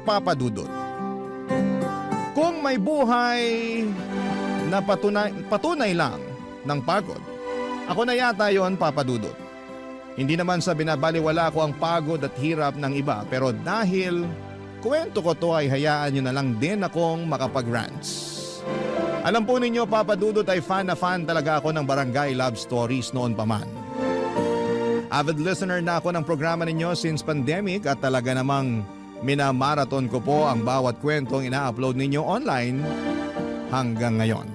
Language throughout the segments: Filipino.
Papa Dudut. Kung may buhay na patunay lang ng pagod, ako na yata yon, Papa Dudut. Hindi naman sa binabaliwala ko ang pagod at hirap ng iba, pero dahil kwento ko to ay hayaan nyo na lang din akong makapag-rants. Alam po ninyo, Papa Dudut, ay fan na fan talaga ako ng Barangay Love Stories noon pa man. Avid listener na ako ng programa ninyo since pandemic at talaga namang minamarathon ko po ang bawat kwentong ina-upload ninyo online hanggang ngayon.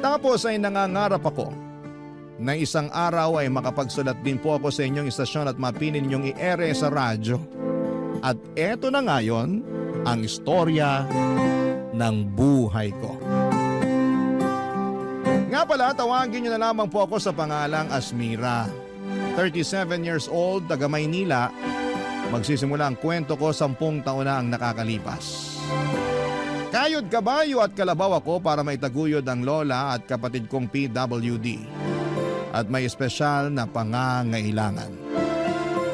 Tapos ay nangangarap ako na isang araw ay makapagsulat din po ako sa inyong istasyon at mapinin ninyong i-ere sa radyo. At eto na ngayon ang istorya ng buhay ko. Nga pala, tawagin niyo na lamang po ako sa pangalang Asmira. 37 years old, taga Maynila. Magsisimula ang kwento ko 10 taon na ang nakakalipas. Kayod, kabayo at kalabaw ako para maitaguyod ang lola at kapatid kong PWD. At may espesyal na pangangailangan.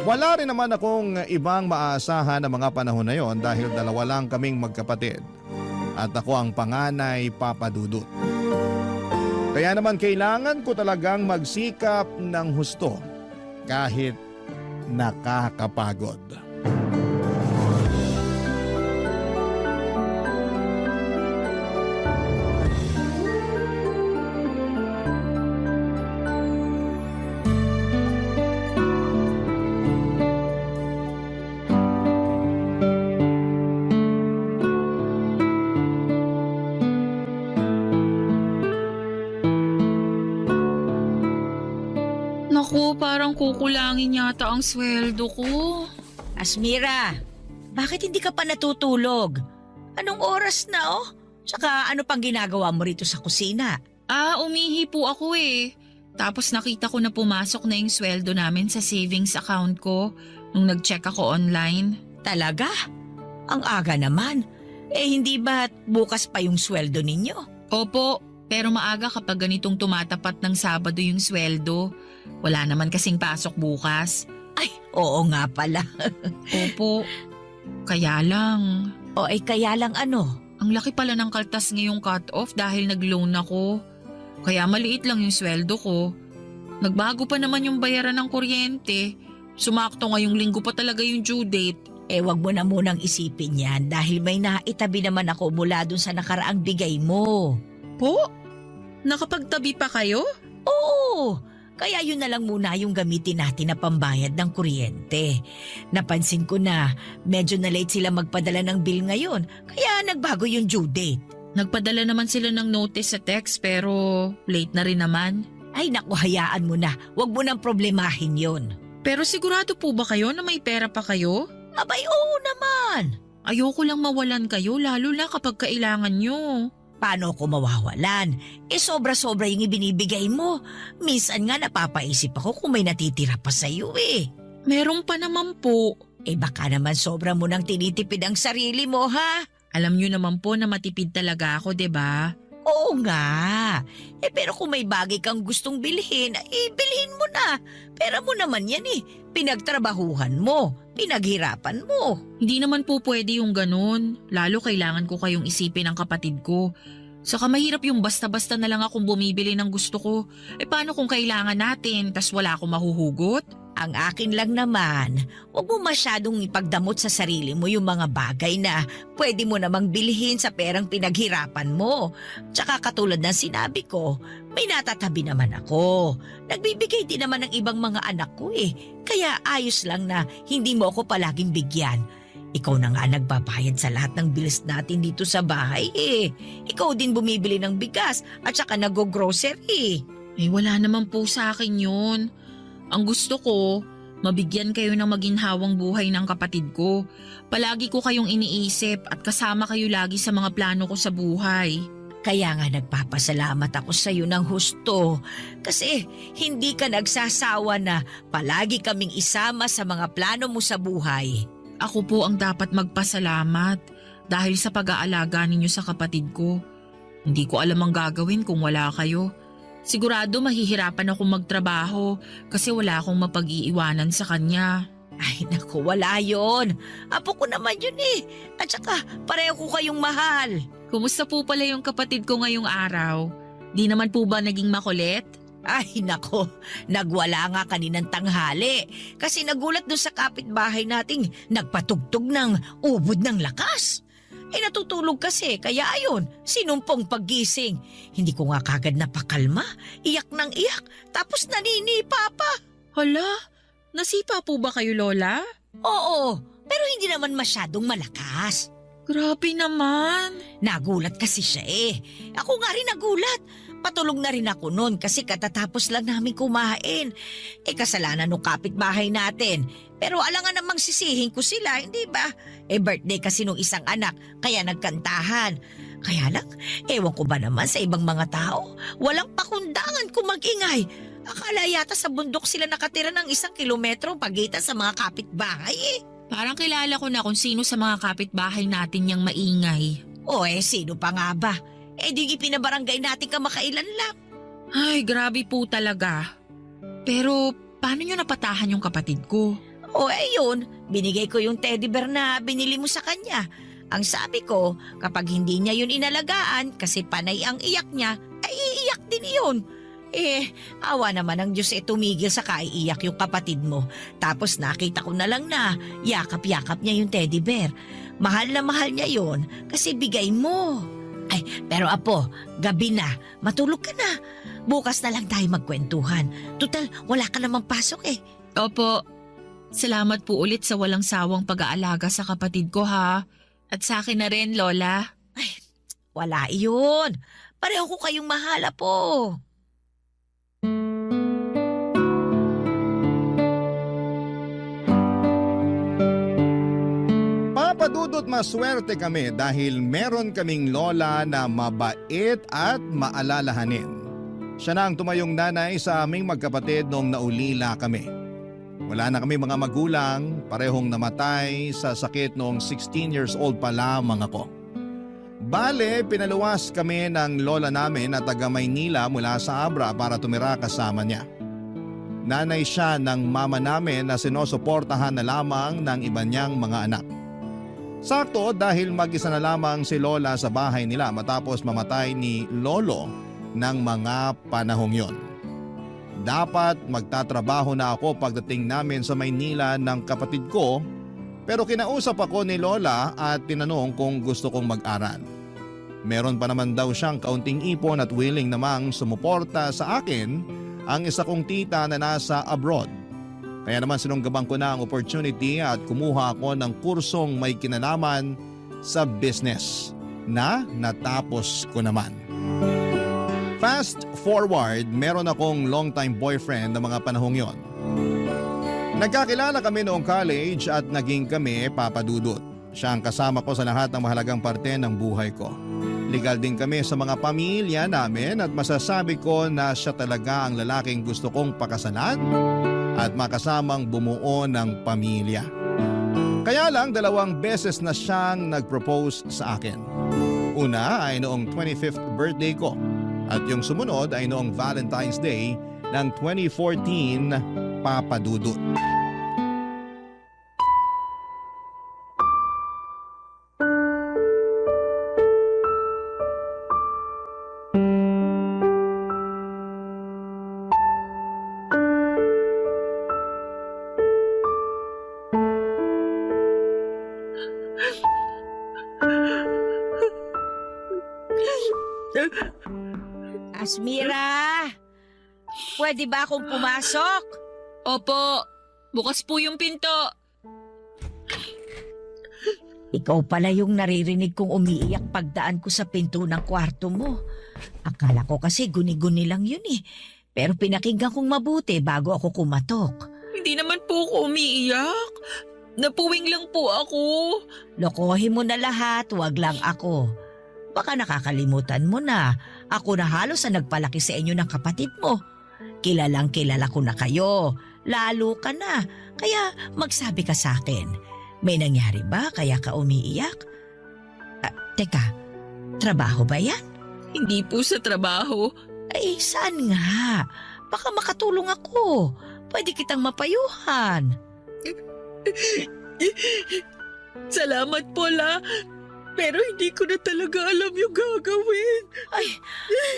Wala rin naman akong ibang maaasahan na mga panahon na yon dahil dalawa lang kaming magkapatid. At ako ang panganay, Papa Dudut. Kaya naman kailangan ko talagang magsikap ng husto kahit nakakapagod. Naku, parang kukulangin yata ang sweldo ko. Asmira, bakit hindi ka pa natutulog? Anong oras na oh? Tsaka ano pang ginagawa mo rito sa kusina? Umihi po ako eh. Tapos nakita ko na pumasok na yung sweldo namin sa savings account ko nung nag-check ako online. Talaga? Ang aga naman. Hindi ba bukas pa yung sweldo ninyo? Opo, pero maaga kapag ganitong tumatapat ng Sabado yung sweldo. Wala naman kasing pasok bukas. Ay, oo nga pala. Opo, kaya lang. Kaya lang ano? Ang laki pala ng kaltas ngayong cut-off dahil nag-loan ako. Kaya maliit lang yung sweldo ko. Nagbago pa naman yung bayaran ng kuryente. Sumakto ngayong linggo pa talaga yung due date. Wag mo na munang isipin yan dahil may naitabi naman ako mula dun sa nakaraang bigay mo. Po? Nakapagtabi pa kayo? Oo! Kaya yun na lang muna yung gamitin natin na pambayad ng kuryente. Napansin ko na medyo na late sila magpadala ng bill ngayon, kaya nagbago yung due date. Nagpadala naman sila ng notice sa text pero late na rin naman. Ay naku, hayaan mo na. Huwag mo nang problemahin yon. Pero sigurado po ba kayo na may pera pa kayo? Abay, oo naman. Ayoko lang mawalan kayo lalo na kapag kailangan nyo. Paano ko mawawalan? Sobra-sobra yung ibinibigay mo. Minsan nga napapaisip ako kung may natitira pa sa'yo eh. Meron pa naman po. Baka naman sobra mo nang tinitipid ang sarili mo ha? Alam nyo naman po na matipid talaga ako, 'di ba? Oo nga. Pero kung may bagay kang gustong bilhin, bilhin mo na. Pera mo naman yan eh. Pinagtrabahuhan mo. Pinaghirapan mo. Hindi naman po pwede yung ganun. Lalo kailangan ko kayong isipin ng kapatid ko. Saka mahirap yung basta-basta na lang akong bumibili ng gusto ko. Paano kung kailangan natin tas wala akong mahuhugot? Ang akin lang naman, huwag mo masyadong ipagdamot sa sarili mo yung mga bagay na pwede mo namang bilhin sa perang pinaghirapan mo. Tsaka katulad ng sinabi ko, may natatabi naman ako. Nagbibigay din naman ng ibang mga anak ko eh. Kaya ayos lang na hindi mo ako palaging bigyan. Ikaw na nga nagbabayad sa lahat ng bills natin dito sa bahay eh. Ikaw din bumibili ng bigas at saka nag-grocery. Wala naman po sa akin yun. Ang gusto ko, mabigyan kayo ng maginhawang buhay ng kapatid ko. Palagi ko kayong iniisip at kasama kayo lagi sa mga plano ko sa buhay. Kaya nga nagpapasalamat ako sa iyo ng husto kasi hindi ka nagsasawa na palagi kaming isama sa mga plano mo sa buhay. Ako po ang dapat magpasalamat dahil sa pag-aalaga ninyo sa kapatid ko. Hindi ko alam ang gagawin kung wala kayo. Sigurado mahihirapan akong magtrabaho kasi wala akong mapag-iiwanan sa kanya. Ay naku, wala yon. Apo ko naman yun eh. At saka pareho ko kayong mahal. Kumusta po pala yung kapatid ko ngayong araw? Di naman po ba naging makulit? Ay nako, nagwala nga kaninang tanghali. Kasi nagulat doon sa kapitbahay nating nagpatugtog ng ubod ng lakas. Natutulog kasi, kaya ayun, sinumpong paggising. Hindi ko nga kagad napakalma, iyak ng iyak, tapos naninipa pa. Hala, nasipa po ba kayo, Lola? Oo, pero hindi naman masyadong malakas. Grabe naman. Nagulat kasi siya eh. Ako nga rin nagulat. Patulog na rin ako noon kasi katatapos lang namin kumain. Kasalanan ng kapitbahay natin. Pero alangan namang sisihin ko sila, hindi ba? Birthday kasi nung isang anak, kaya nagkantahan. Kaya lang, ewan ko ba naman sa ibang mga tao, walang pakundangan kung mag-ingay. Akala yata sa bundok sila nakatira ng 1 kilometro pagitan sa mga kapitbahay eh. Parang kilala ko na kung sino sa mga kapitbahay natin yung maingay. O sino pa nga ba? Di pinabarangay natin kamakailan lang. Ay, grabe po talaga. Pero paano nyo napatahan yung kapatid ko? Yun, binigay ko yung teddy bear na binili mo sa kanya. Ang sabi ko, kapag hindi niya yun inalagaan kasi panay ang iyak niya, ay iiyak din yun. Awa naman ng Diyos tumigil sa kaiiyak yung kapatid mo. Tapos nakita ko na lang na yakap-yakap niya yung teddy bear. Mahal na mahal niya yun kasi bigay mo. Ay, pero apo, gabi na. Matulog ka na. Bukas na lang tayo magkwentuhan. Tutal, wala ka namang pasok eh. Opo, salamat po ulit sa walang sawang pag-aalaga sa kapatid ko ha. At sa akin na rin, Lola. Wala iyon. Pareho ko kayong mahala po. Papadudot maswerte kami dahil meron kaming lola na mabait at maalalahanin. Siya na ang tumayong nanay sa aming magkapatid nung naulila kami. Wala na kami mga magulang, parehong namatay sa sakit noong 16 years old pa lamang ako. Bale, pinaluwas kami ng lola namin na taga Maynila mula sa Abra para tumira kasama niya. Nanay siya ng mama namin na sinusuportahan na lamang ng iba niyang mga anak. Sakto dahil mag-isa na lamang si Lola sa bahay nila matapos mamatay ni Lolo ng mga panahong yon. Dapat magtatrabaho na ako pagdating namin sa Maynila ng kapatid ko, pero kinausap ako ni Lola at tinanong kung gusto kong mag-aral. Meron pa naman daw siyang kaunting ipon at willing namang sumuporta sa akin ang isa kong tita na nasa abroad. Kaya naman sinunggaban ko na ang opportunity at kumuha ako ng kursong may kinalaman sa business na natapos ko naman. Fast forward, meron akong long-time boyfriend na mga panahong yon. Nagkakilala kami noong college at naging kami papadudot. Siya ang kasama ko sa lahat ng mahalagang parte ng buhay ko. Legal din kami sa mga pamilya namin at masasabi ko na siya talaga ang lalaking gusto kong pakasalan at makasamang bumuo ng pamilya. Kaya lang 2 beses na siyang nag-propose sa akin. Una ay noong 25th birthday ko at yung sumunod ay noong Valentine's Day ng 2014 papadudot. Asmira, pwede ba akong pumasok? Opo, bukas po yung pinto. Ikaw pala yung naririnig kong umiiyak pagdaan ko sa pinto ng kwarto mo. Akala ko kasi guni-guni lang yun eh. Pero pinakinggan kong mabuti bago ako kumatok. Hindi naman po ako umiiyak. Napuwing lang po ako. Lokohin mo na lahat, wag lang ako. Baka nakakalimutan mo na ako na halos ang nagpalaki sa inyo ng kapatid mo. Kilalang kilala ko na kayo. Lalo ka na. Kaya magsabi ka sa akin. May nangyari ba kaya ka umiiyak? Teka, trabaho ba yan? Hindi po sa trabaho. Ay, saan nga? Baka makatulong ako. Pwede kitang mapayuhan. Salamat, Paul, ah. Pero hindi ko na talaga alam yung gagawin. Ay,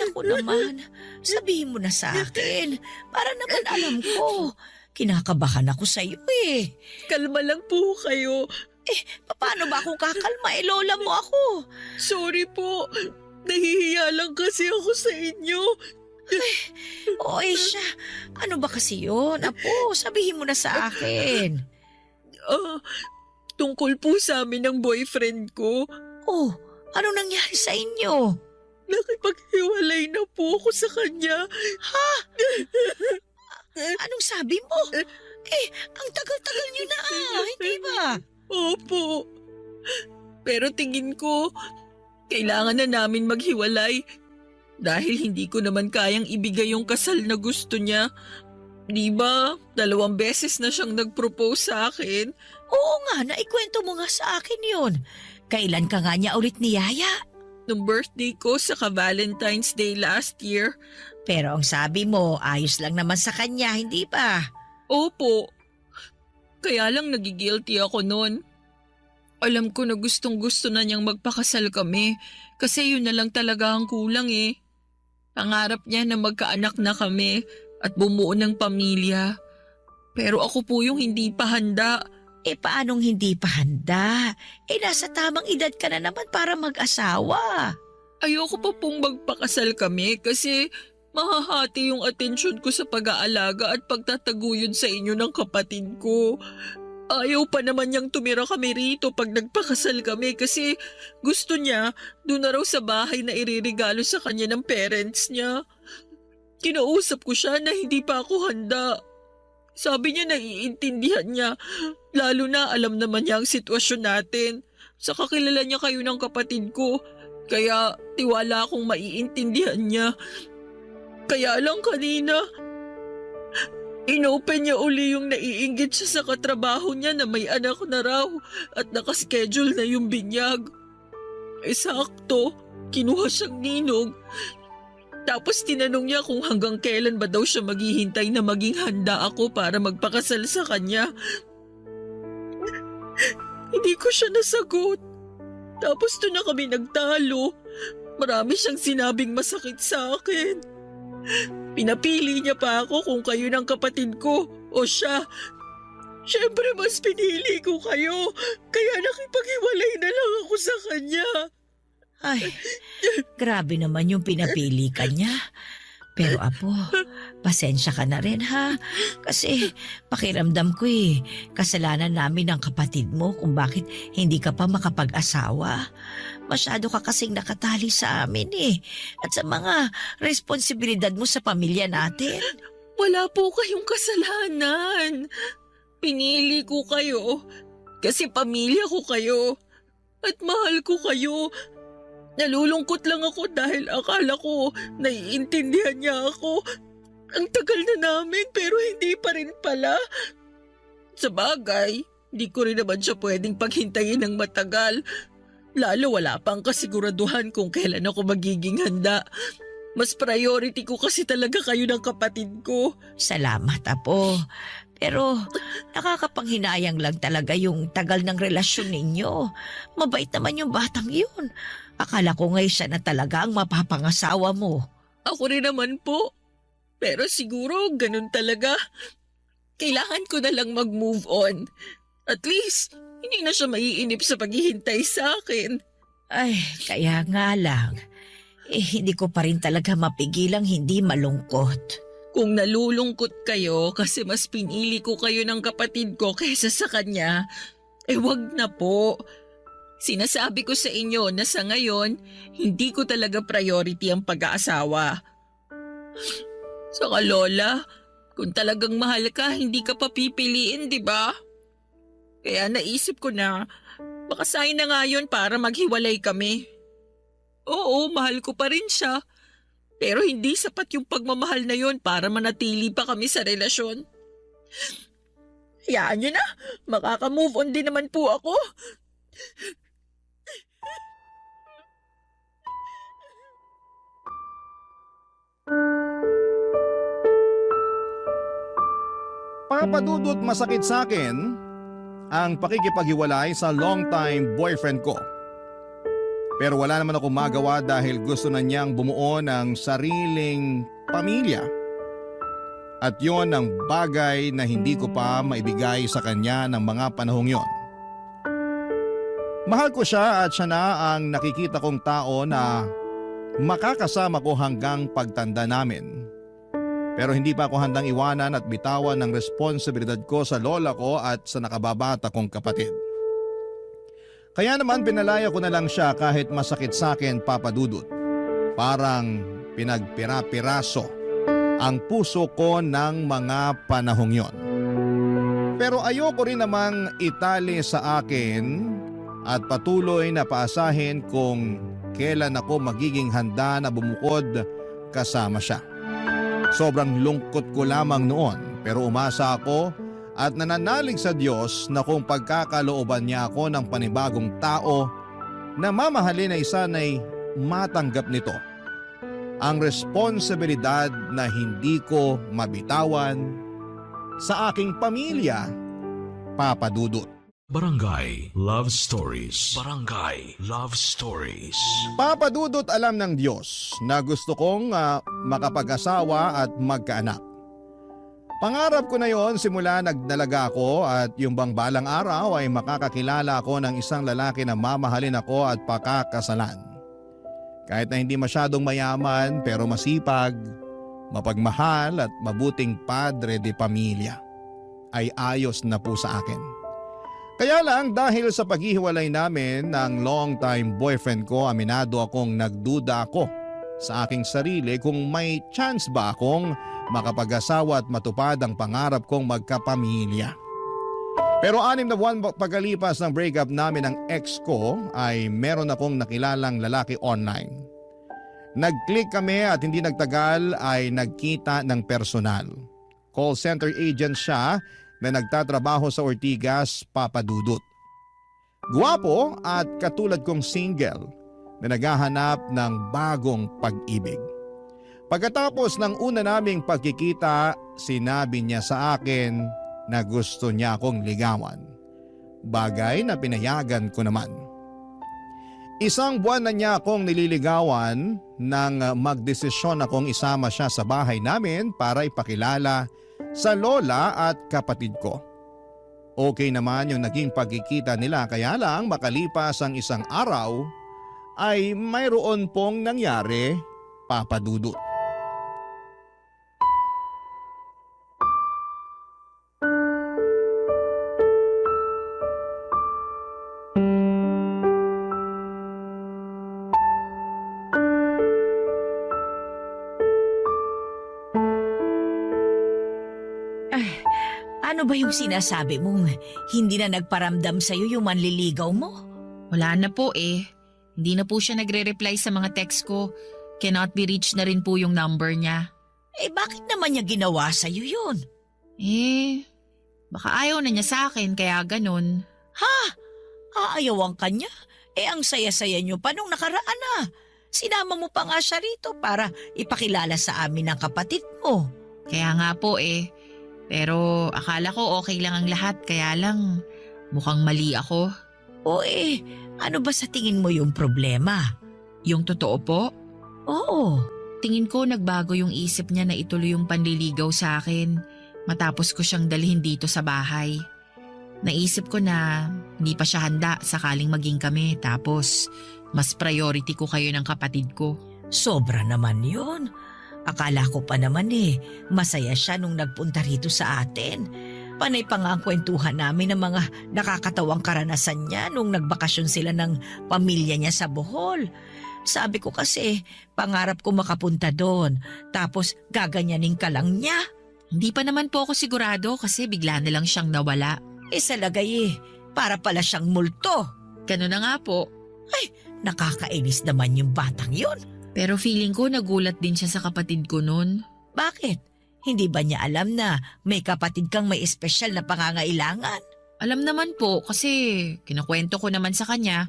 naku naman. Sabihin mo na sa akin. Para naman alam ko. Kinakabahan ako sa iyo eh. Kalma lang po kayo. Paano ba kung kakalma? Lola mo ako. Sorry po. Nahihiya lang kasi ako sa inyo. O siya, ano ba kasi yun? Apo, sabihin mo na sa akin. Tungkol po sa amin ng boyfriend ko. Oh, ano nangyari sa inyo? Nakipaghiwalay na po ako sa kanya. Anong sabi mo? Ang tagal-tagal nyo na hindi ba? Opo. Pero tingin ko, kailangan na namin maghiwalay. Dahil hindi ko naman kayang ibigay yung kasal na gusto niya. Di ba? 2 beses na siyang nag-propose sa akin. Oo nga, naikwento mo nga sa akin yun. Kailan ka nga niya ulit niyaya? Nung birthday ko sa Valentine's Day last year. Pero ang sabi mo, ayos lang naman sa kanya, hindi ba? Opo. Kaya lang nagigilty ako noon. Alam ko na gustong gusto na niyang magpakasal kami kasi yun na lang talaga ang kulang eh. Pangarap niya na magkaanak na kami at bumuo ng pamilya. Pero ako po yung hindi pa handa. Paanong hindi pa handa? Nasa tamang edad ka na naman para mag-asawa. Ayoko pa pong magpakasal kami kasi mahahati yung atensyon ko sa pag-aalaga at pagtataguyod sa inyo ng kapatid ko. Ayaw pa naman niyang tumira kami rito pag nagpakasal kami kasi gusto niya doon na raw sa bahay na iririgalo sa kanya ng parents niya. Kinausap ko siya na hindi pa ako handa. Sabi niya naiintindihan niya, lalo na alam naman niya ang sitwasyon natin. Saka kilala niya kayo ng kapatid ko, kaya tiwala akong maiintindihan niya. Kaya lang kanina, inopen niya uli yung naiinggit siya sa katrabaho niya na may anak na raw at nakaschedule na yung binyag. Sakto, kinuha siyang ninong. Tapos tinanong niya kung hanggang kailan ba daw siya maghihintay na maging handa ako para magpakasal sa kanya. Hindi ko siya nasagot. Tapos doon na kami nagtalo. Marami siyang sinabing masakit sa akin. Pinapili niya pa ako kung kayo ng kapatid ko o siya. Siyempre mas pinili ko kayo. Kaya nakipaghiwalay na lang ako sa kanya. Ay, grabe naman yung pinapili ka niya. Pero apo, pasensya ka na rin ha. Kasi pakiramdam ko kasalanan namin ng kapatid mo kung bakit hindi ka pa makapag-asawa. Masyado ka kasing nakatali sa amin at sa mga responsibilidad mo sa pamilya natin. Wala po kayong kasalanan. Pinili ko kayo kasi pamilya ko kayo at mahal ko kayo. Nalulungkot lang ako dahil akala ko naiintindihan niya ako. Ang tagal na namin pero hindi pa rin pala. Sa bagay, hindi ko rin naman siya pwedeng paghintayin ng matagal. Lalo wala pang kasiguraduhan kung kailan ako magiging handa. Mas priority ko kasi talaga kayo ng kapatid ko. Salamat, apo. Pero nakakapanghinayang lang talaga yung tagal ng relasyon ninyo. Mabait naman yung batang yun. Akala ko ngayon siya na talaga ang mapapangasawa mo. Ako rin naman po. Pero siguro ganun talaga. Kailangan ko na lang mag-move on. At least, hindi na siya maiinip sa paghihintay sa akin. Ay, kaya nga lang. Hindi ko pa rin talaga mapigilang hindi malungkot. Kung nalulungkot kayo kasi mas pinili ko kayo ng kapatid ko kaysa sa kanya, wag na po. Sinasabi ko sa inyo na sa ngayon, hindi ko talaga priority ang pag-aasawa. Saka Lola, kung talagang mahal ka, hindi ka pa pipiliin, di ba? Kaya naisip ko na, baka sayang na nga yun para maghiwalay kami. Oo, mahal ko pa rin siya. Pero hindi sapat yung pagmamahal na yun para manatili pa kami sa relasyon. Hayaan nyo na, makaka-move on din naman po ako. Papadudot masakit sa akin ang pakikipaghiwalay sa long-time boyfriend ko. Pero wala naman ako magawa dahil gusto na niyang bumuo ng sariling pamilya. At yon ang bagay na hindi ko pa maibigay sa kanya ng mga panahong yon. Mahal ko siya at siya na ang nakikita kong tao na makakasama ko hanggang pagtanda namin. Pero hindi pa ako handang iwanan at bitawan ng responsibilidad ko sa lola ko at sa nakababata kong kapatid. Kaya naman pinalaya ko na lang siya kahit masakit sa akin, Papa Dudut. Parang pinagpira-piraso ang puso ko ng mga panahong yon. Pero ayoko rin namang itali sa akin at patuloy na paasahin kung kailan ako magiging handa na bumukod kasama siya. Sobrang lungkot ko lamang noon pero umasa ako at nananalig sa Diyos na kung pagkakalooban niya ako ng panibagong tao na mamahalin ay sana'y matanggap nito ang responsibilidad na hindi ko mabitawan sa aking pamilya, Papa Dudut. Barangay Love Stories. Barangay Love Stories. Papa Dudut, alam ng Diyos na gusto kong makapag-asawa at magkaanak. Pangarap ko na yon simula nagdalaga ako at yung bang balang araw ay makakakilala ako ng isang lalaki na mamahalin ako at pakakasalan. Kahit na hindi masyadong mayaman pero masipag, mapagmahal at mabuting padre de pamilya, ay ayos na po sa akin. Kaya lang dahil sa paghihiwalay namin ng long-time boyfriend ko, aminado akong nagduda ako sa aking sarili kung may chance ba akong makapag-asawa at matupad ang pangarap kong magkapamilya. Pero 6 na buwan pagkalipas ng breakup namin ng ex ko ay meron akong nakilalang lalaki online. Nag-click kami at hindi nagtagal ay nagkita ng personal. Call center agent siya na nagtatrabaho sa Ortigas, Papa Dudut. Guwapo at katulad kong single na naghahanap ng bagong pag-ibig. Pagkatapos ng una naming pagkikita, sinabi niya sa akin na gusto niya akong ligawan. Bagay na pinayagan ko naman. 1 buwan na niya akong nililigawan nang magdesisyon akong isama siya sa bahay namin para ipakilala sa lola at kapatid ko. Okay naman yung naging pagkikita nila, kaya lang makalipas ang 1 araw ay mayroon pong nangyari, Papa Dudut. Ano ba yung sinasabi mong hindi na nagparamdam sa'yo yung manliligaw mo? Wala na po eh. Hindi na po siya nagre-reply sa mga text ko. Cannot be reached na rin po yung number niya. Eh bakit naman niya ginawa sa'yo yun? Baka ayaw na niya sa akin kaya ganun. Aayawan ka niya? Eh ang saya-saya niyo pa nung nakaraan na. Sinama mo pa nga siya rito para ipakilala sa amin ng kapatid mo. Kaya nga po eh. Pero akala ko okay lang ang lahat, kaya lang mukhang mali ako. Ano ba sa tingin mo yung problema? Yung totoo po? Oo. Tingin ko nagbago yung isip niya na ituloy yung panliligaw sa akin matapos ko siyang dalhin dito sa bahay. Naisip ko na hindi pa siya handa sakaling maging kami, tapos mas priority ko kayo ng kapatid ko. Sobra naman yun. Akala ko pa naman masaya siya nung nagpunta rito sa atin. Panay pa nga ang kwentuhan namin ng mga nakakatawang karanasan niya nung nagbakasyon sila ng pamilya niya sa Bohol. Sabi ko kasi, pangarap ko makapunta doon, tapos gaganyanin ka lang niya. Hindi pa naman po ako sigurado kasi bigla na lang siyang nawala. Sa lagay para pala siyang multo. Ganun na nga po. Nakakainis naman yung batang yun. Pero feeling ko nagulat din siya sa kapatid ko nun. Bakit? Hindi ba niya alam na may kapatid kang may espesyal na pangangailangan? Alam naman po kasi kinukwento ko naman sa kanya.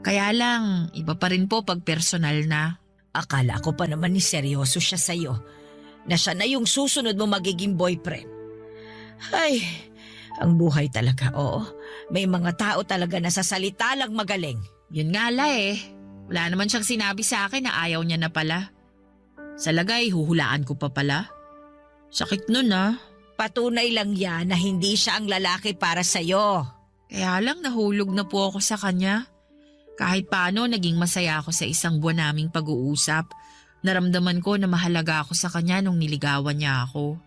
Kaya lang, iba pa rin po pag personal na. Akala ko pa naman seryoso siya sa'yo. Na siya na yung susunod mo magiging boyfriend. Ang buhay talaga, oo. May mga tao talaga na sa salita lang magaling. Yun nga la eh. Wala naman siyang sinabi sa akin na ayaw niya na pala. Sa lagay, huhulaan ko pa pala. Sakit nun ah. Patunay lang yan na hindi siya ang lalaki para sa'yo. Kaya lang nahulog na po ako sa kanya. Kahit paano naging masaya ako sa isang buwan naming pag-uusap. Naramdaman ko na mahalaga ako sa kanya nung niligawan niya ako.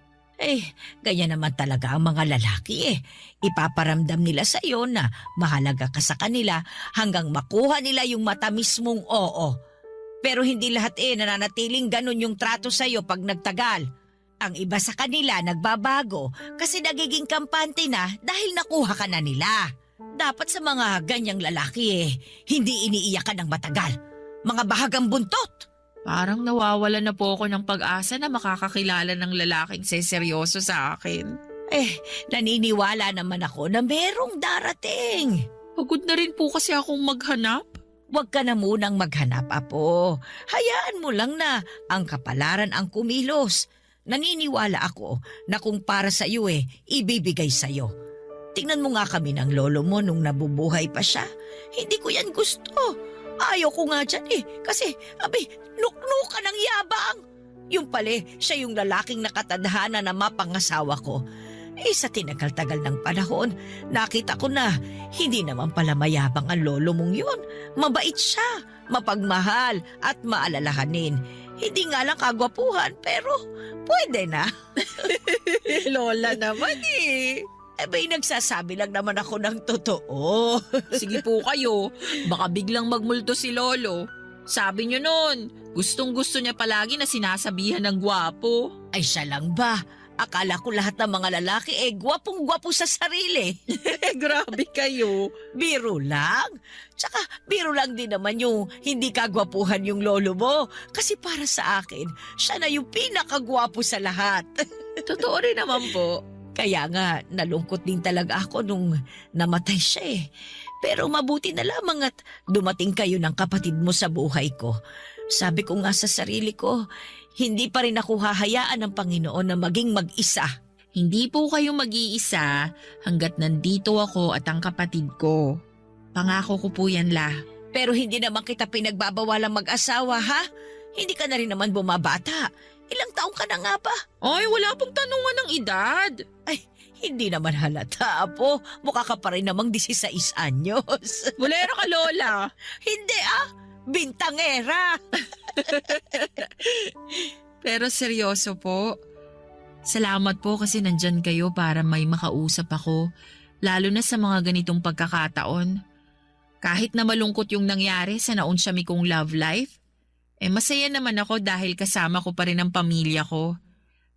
Ganyan naman talaga ang mga lalaki eh. Ipaparamdam nila sa iyo na mahalaga ka sa kanila hanggang makuha nila yung matamis mong oo. Pero hindi lahat nananatiling ganun yung trato sa iyo pag nagtagal. Ang iba sa kanila nagbabago kasi nagiging kampante na dahil nakuha ka na nila. Dapat sa mga ganyang lalaki hindi iniiyakan ng matagal. Mga bahagang buntot. Parang nawawala na po ako ng pag-asa na makakakilala ng lalaking seseryoso sa akin. Naniniwala naman ako na merong darating. Pagod na rin po kasi akong maghanap. Huwag ka na munang maghanap, Apo. Hayaan mo lang na ang kapalaran ang kumilos. Naniniwala ako na kung para sa iyo ibibigay sa iyo. Tingnan mo nga kami ng lolo mo nung nabubuhay pa siya. Hindi ko yan gusto. Ayaw ko nga dyan kasi nuknukan ng yabang. Yung pala, siya yung lalaking nakatadhana na mapangasawa ko. Sa tinagal-tagal ng panahon, nakita ko na hindi naman pala mayabang ang lolo mong yun. Mabait siya, mapagmahal at maalalahanin. Hindi nga lang kagwapuhan pero pwede na. Lola naman Nagsasabi lang naman ako ng totoo. Sige po kayo, baka biglang magmulto si Lolo. Sabi niyo nun, gustong-gusto niya palagi na sinasabihan ng gwapo. Ay siya lang ba? Akala ko lahat ng mga lalaki gwapong-gwapo sa sarili. Grabe kayo. Biro lang. Tsaka biro lang din naman yung hindi kagwapuhan yung lolo mo. Kasi para sa akin, siya na yung pinakagwapo sa lahat. Totoo rin naman po. Kaya nga, nalungkot din talaga ako nung namatay siya Pero mabuti na lamang at dumating kayo ng kapatid mo sa buhay ko. Sabi ko nga sa sarili ko, hindi pa rin ako hahayaan ng Panginoon na maging mag-isa. Hindi po kayo mag-iisa hanggat nandito ako at ang kapatid ko. Pangako ko po yan la. Pero hindi naman kita pinagbabawalang mag-asawa, ha? Hindi ka na rin naman bumabata. Ilang taong ka na nga ba? Ay, wala pong tanungan ng edad. Hindi naman halata, Apo. Mukha ka pa rin namang 16 anyos. Bulero ka, Lola. Hindi bintangera. Pero seryoso po. Salamat po kasi nandyan kayo para may makausap ako. Lalo na sa mga ganitong pagkakataon. Kahit na malungkot yung nangyari sa naunsyami kong love life, masaya naman ako dahil kasama ko pa rin ang pamilya ko.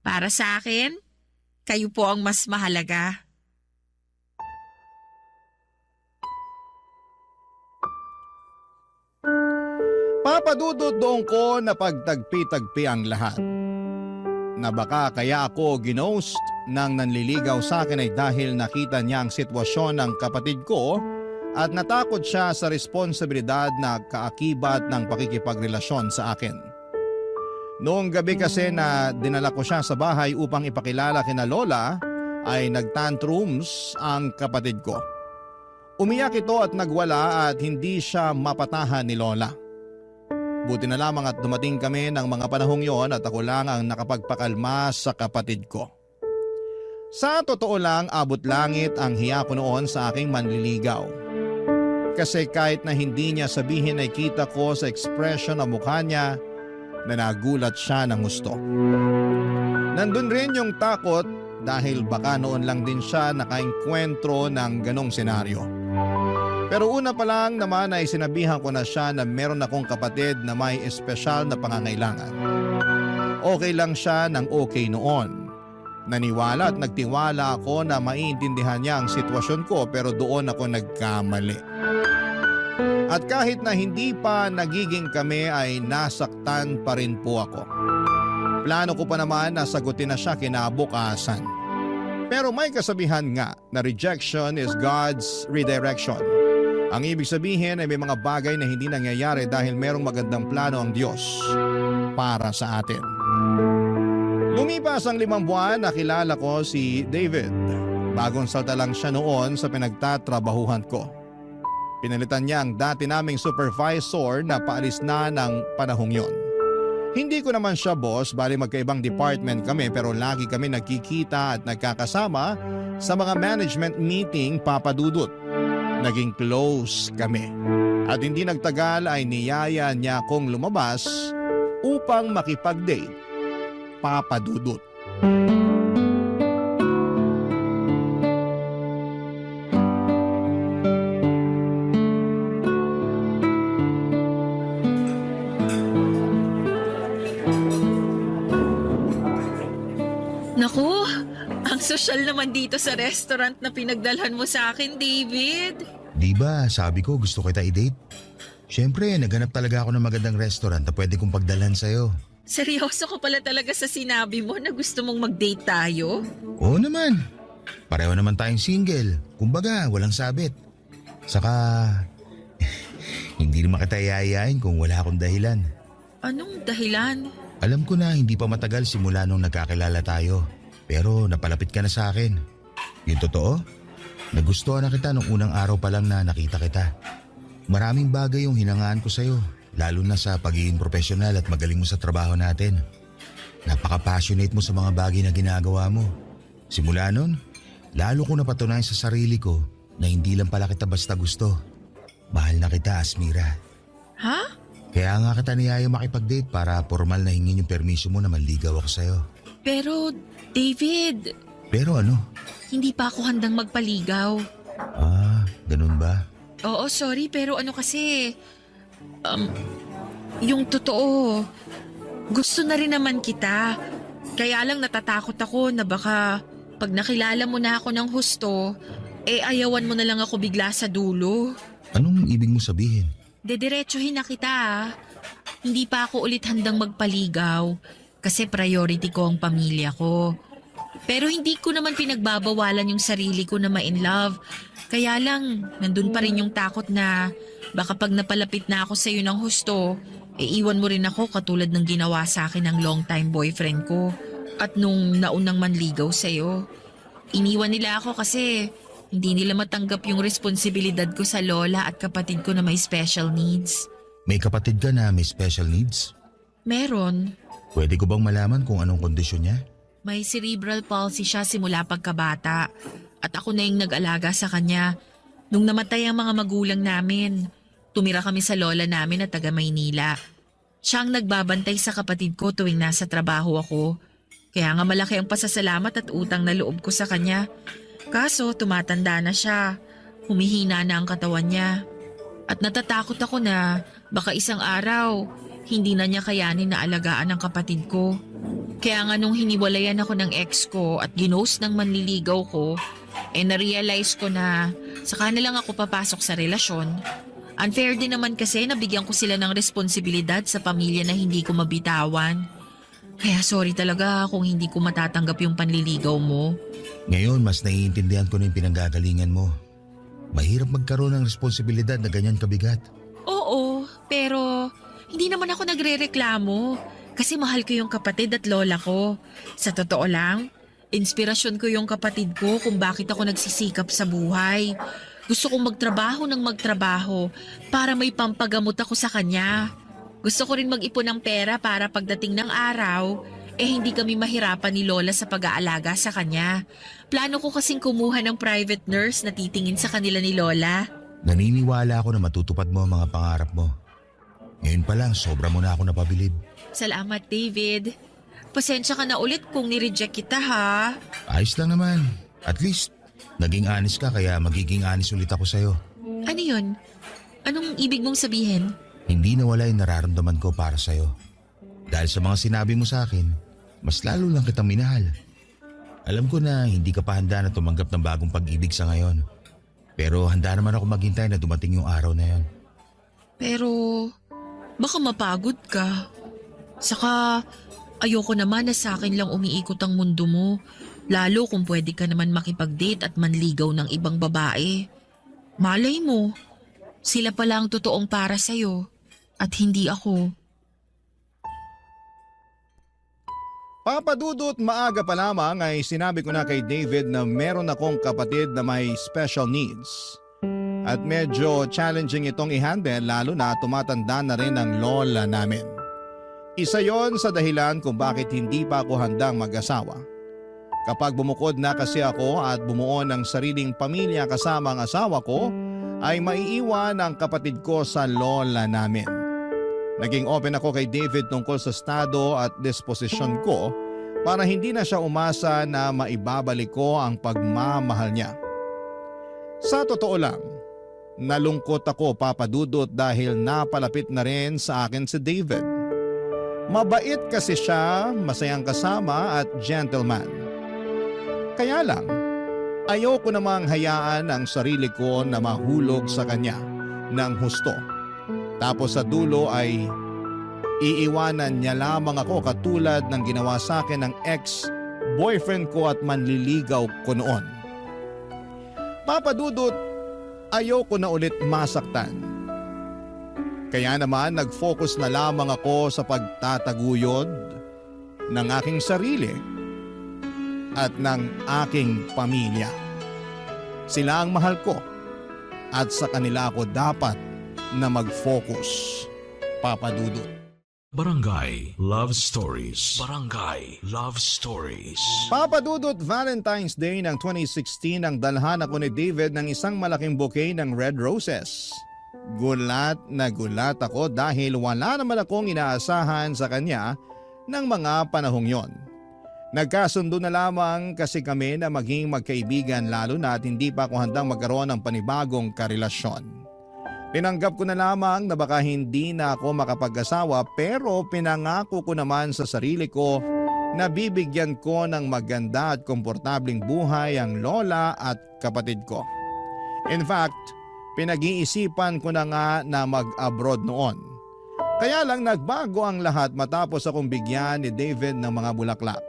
Para sa akin, kayo po ang mas mahalaga. Papadudot doon ko na pagtagpi-tagpi ang lahat. Na baka kaya ako ginost nang nanliligaw sa akin ay dahil nakita niya ang sitwasyon ng kapatid ko at natakot siya sa responsibilidad na kaakibat ng pakikipagrelasyon sa akin. Noong gabi kasi na dinala ko siya sa bahay upang ipakilala kina Lola ay nagtantrums ang kapatid ko. Umiyak ito at nagwala at hindi siya mapatahan ni Lola. Buti na lamang at dumating kami ng mga panahong yon at ako lang ang nakapagpakalma sa kapatid ko. Sa totoo lang, abot langit ang hiya ko noon sa aking manliligaw. Kasi kahit na hindi niya sabihin ay kita ko sa ekspresyon ng mukha niya na nagulat siya ng gusto. Nandun rin yung takot dahil baka noon lang din siya nakaengkwentro ng ganong senaryo. Pero una pa lang naman ay sinabihan ko na siya na meron akong kapatid na may espesyal na pangangailangan. Okay lang siya ng okay noon. Naniwala at nagtiwala ako na maiintindihan niya ang sitwasyon ko pero doon ako nagkamali. At kahit na hindi pa nagiging kami ay nasaktan pa rin po ako. Plano ko pa naman na sagutin na siya kinabukasan. Pero may kasabihan nga na rejection is God's redirection. Ang ibig sabihin ay may mga bagay na hindi nangyayari dahil merong magandang plano ang Diyos para sa atin. Lumipas ang 5 buwan, nakilala ko si David. Bagong salta lang siya noon sa pinagtatrabahuhan ko. Pinalitan niya ang dati naming supervisor na paalis na ng panahong yon. Hindi ko naman siya boss, bali magkaibang department kami pero lagi kami nagkikita at nagkakasama sa mga management meeting, Papa Dudut. Naging close kami. At hindi nagtagal ay niyaya niya akong lumabas upang makipag-date, Papa Dudut. Naku, ang sosyal naman dito sa restaurant na pinagdalhan mo sa akin, David. Di ba, sabi ko gusto kita i-date? Siyempre, naghanap talaga ako ng magandang restaurant na pwede kong pagdalhan sa'yo. Seryoso ka pala talaga sa sinabi mo na gusto mong mag-date tayo? Oo naman. Pareho naman tayong single. Kumbaga, walang sabit. Saka, hindi naman kita yayain kung wala akong dahilan. Anong dahilan? Alam ko na hindi pa matagal simula nung nagkakilala tayo. Pero napalapit ka na sa akin. Yung totoo? Nagustuhan na kita nung unang araw pa lang na nakita kita. Maraming bagay yung hinangaan ko sa'yo. Lalo na sa pagiging profesional at magaling mo sa trabaho natin. Napaka-passionate mo sa mga bagay na ginagawa mo. Simula nun, lalo ko napatunayan sa sarili ko na hindi lang pala kita basta gusto. Mahal na kita, Asmira. Ha? Kaya nga kita niyaya makipag-date para formal na hingin yung permiso mo na manligaw ako sa'yo. Pero, David, Pero ano? hindi pa ako handang magpaligaw. Ganun ba? Oo, sorry, pero ano kasi, yung totoo, gusto na rin naman kita. Kaya lang natatakot ako na baka pag nakilala mo na ako ng husto, ayawan mo na lang ako bigla sa dulo. Anong ibig mo sabihin? Dediretsuhin na kita ah. Hindi pa ako ulit handang magpaligaw kasi priority ko ang pamilya ko. Pero hindi ko naman pinagbabawalan yung sarili ko na ma-in love. Kaya lang, nandun pa rin yung takot na baka pag napalapit na ako sa'yo ng husto, iwan mo rin ako katulad ng ginawa sa akin ng long-time boyfriend ko at nung naunang manligaw sa'yo. Iniwan nila ako kasi hindi nila matanggap yung responsibilidad ko sa lola at kapatid ko na may special needs. May kapatid ka na may special needs? Meron. Pwede ko bang malaman kung anong kondisyon niya? May cerebral palsy siya simula pagkabata at ako na yung nag-alaga sa kanya. Nung namatay ang mga magulang namin, tumira kami sa lola namin na taga Maynila. Siya ang nagbabantay sa kapatid ko tuwing nasa trabaho ako. Kaya nga malaki ang pasasalamat at utang na loob ko sa kanya. Kaso tumatanda na siya, humihina na ang katawan niya. At natatakot ako na baka isang araw, hindi na niya kayanin na alagaan ang kapatid ko. Kaya nga nung hiniwalayan ako ng ex ko at ginost ng manliligaw ko, na-realize ko na saka na lang ako papasok sa relasyon. Unfair din naman kasi nabigyan ko sila ng responsibilidad sa pamilya na hindi ko mabitawan. Kaya sorry talaga kung hindi ko matatanggap yung panliligaw mo. Ngayon, mas naiintindihan ko na yung pinanggagalingan mo. Mahirap magkaroon ng responsibilidad na ganyan kabigat. Oo, pero hindi naman ako nagrereklamo kasi mahal ko yung kapatid at lola ko. Sa totoo lang, inspirasyon ko yung kapatid ko kung bakit ako nagsisikap sa buhay. Gusto kong magtrabaho ng magtrabaho para may pampagamot ako sa kanya. Gusto ko rin mag-ipon ng pera para pagdating ng araw, hindi kami mahirapan ni Lola sa pag-aalaga sa kanya. Plano ko kasing kumuha ng private nurse na titingin sa kanila ni Lola. Naniniwala ako na matutupad mo ang mga pangarap mo. Ngayon pa lang, sobra mo na ako napabilib. Salamat, David. Pasensya ka na ulit kung nireject kita ha. Ayos lang naman. At least, naging honest ka kaya magiging honest ulit ako sa'yo. Ano yun? Anong ibig mong sabihin? Hindi nawala yung nararamdaman ko para sa'yo. Dahil sa mga sinabi mo sa akin, mas lalo lang kitang minahal. Alam ko na hindi ka pa handa na tumanggap ng bagong pag-ibig sa ngayon. Pero handa naman ako maghintay na dumating yung araw na yon. Pero baka mapagod ka. Saka ayoko naman na sa akin lang umiikot ang mundo mo. Lalo kung pwede ka naman makipag-date at manligaw ng ibang babae. Malay mo, sila pala ang totoong para sa'yo at hindi ako. Papadudot maaga pa lamang ay sinabi ko na kay David na meron akong kapatid na may special needs. At medyo challenging itong i-handle lalo na tumatanda na rin ang lola namin. Isa yon sa dahilan kung bakit hindi pa ako handang mag-asawa. Kapag bumukod na kasi ako at bumuo ng sariling pamilya kasama ang asawa ko, ay maiiwan ang kapatid ko sa lola namin. Naging open ako kay David tungkol sa estado at disposisyon ko para hindi na siya umasa na maibabalik ko ang pagmamahal niya. Sa totoo lang, nalungkot ako papadudot dahil napalapit na rin sa akin si David. Mabait kasi siya, masayang kasama at gentleman. Kaya lang, ayoko namang hayaan ang sarili ko na mahulog sa kanya ng husto. Tapos sa dulo ay iiwanan niya lamang ako katulad ng ginawa sa akin ng ex-boyfriend ko at manliligaw ko noon. Papadudot, ayoko na ulit masaktan. Kaya naman nag-focus na lamang ako sa pagtataguyod ng aking sarili at ng aking pamilya. Sila ang mahal ko at sa kanila ako dapat na mag-focus. Papadudot. Barangay Love Stories. Barangay Love Stories. Papadudot, Valentine's Day ng 2016 ang dalhan ako ni David ng isang malaking bouquet ng red roses. Gulat na gulat ako dahil wala naman akong inaasahan sa kanya ng mga panahong yon. Nagkasundo na lamang kasi kami na maging magkaibigan lalo na at hindi pa ako handang magkaroon ng panibagong karelasyon. Tinanggap ko na lamang na baka hindi na ako makapag-asawa pero pinangako ko naman sa sarili ko na bibigyan ko ng maganda at komportabling buhay ang lola at kapatid ko. In fact, pinag-iisipan ko na nga na mag-abroad noon. Kaya lang nagbago ang lahat matapos akong bigyan ni David ng mga bulaklak.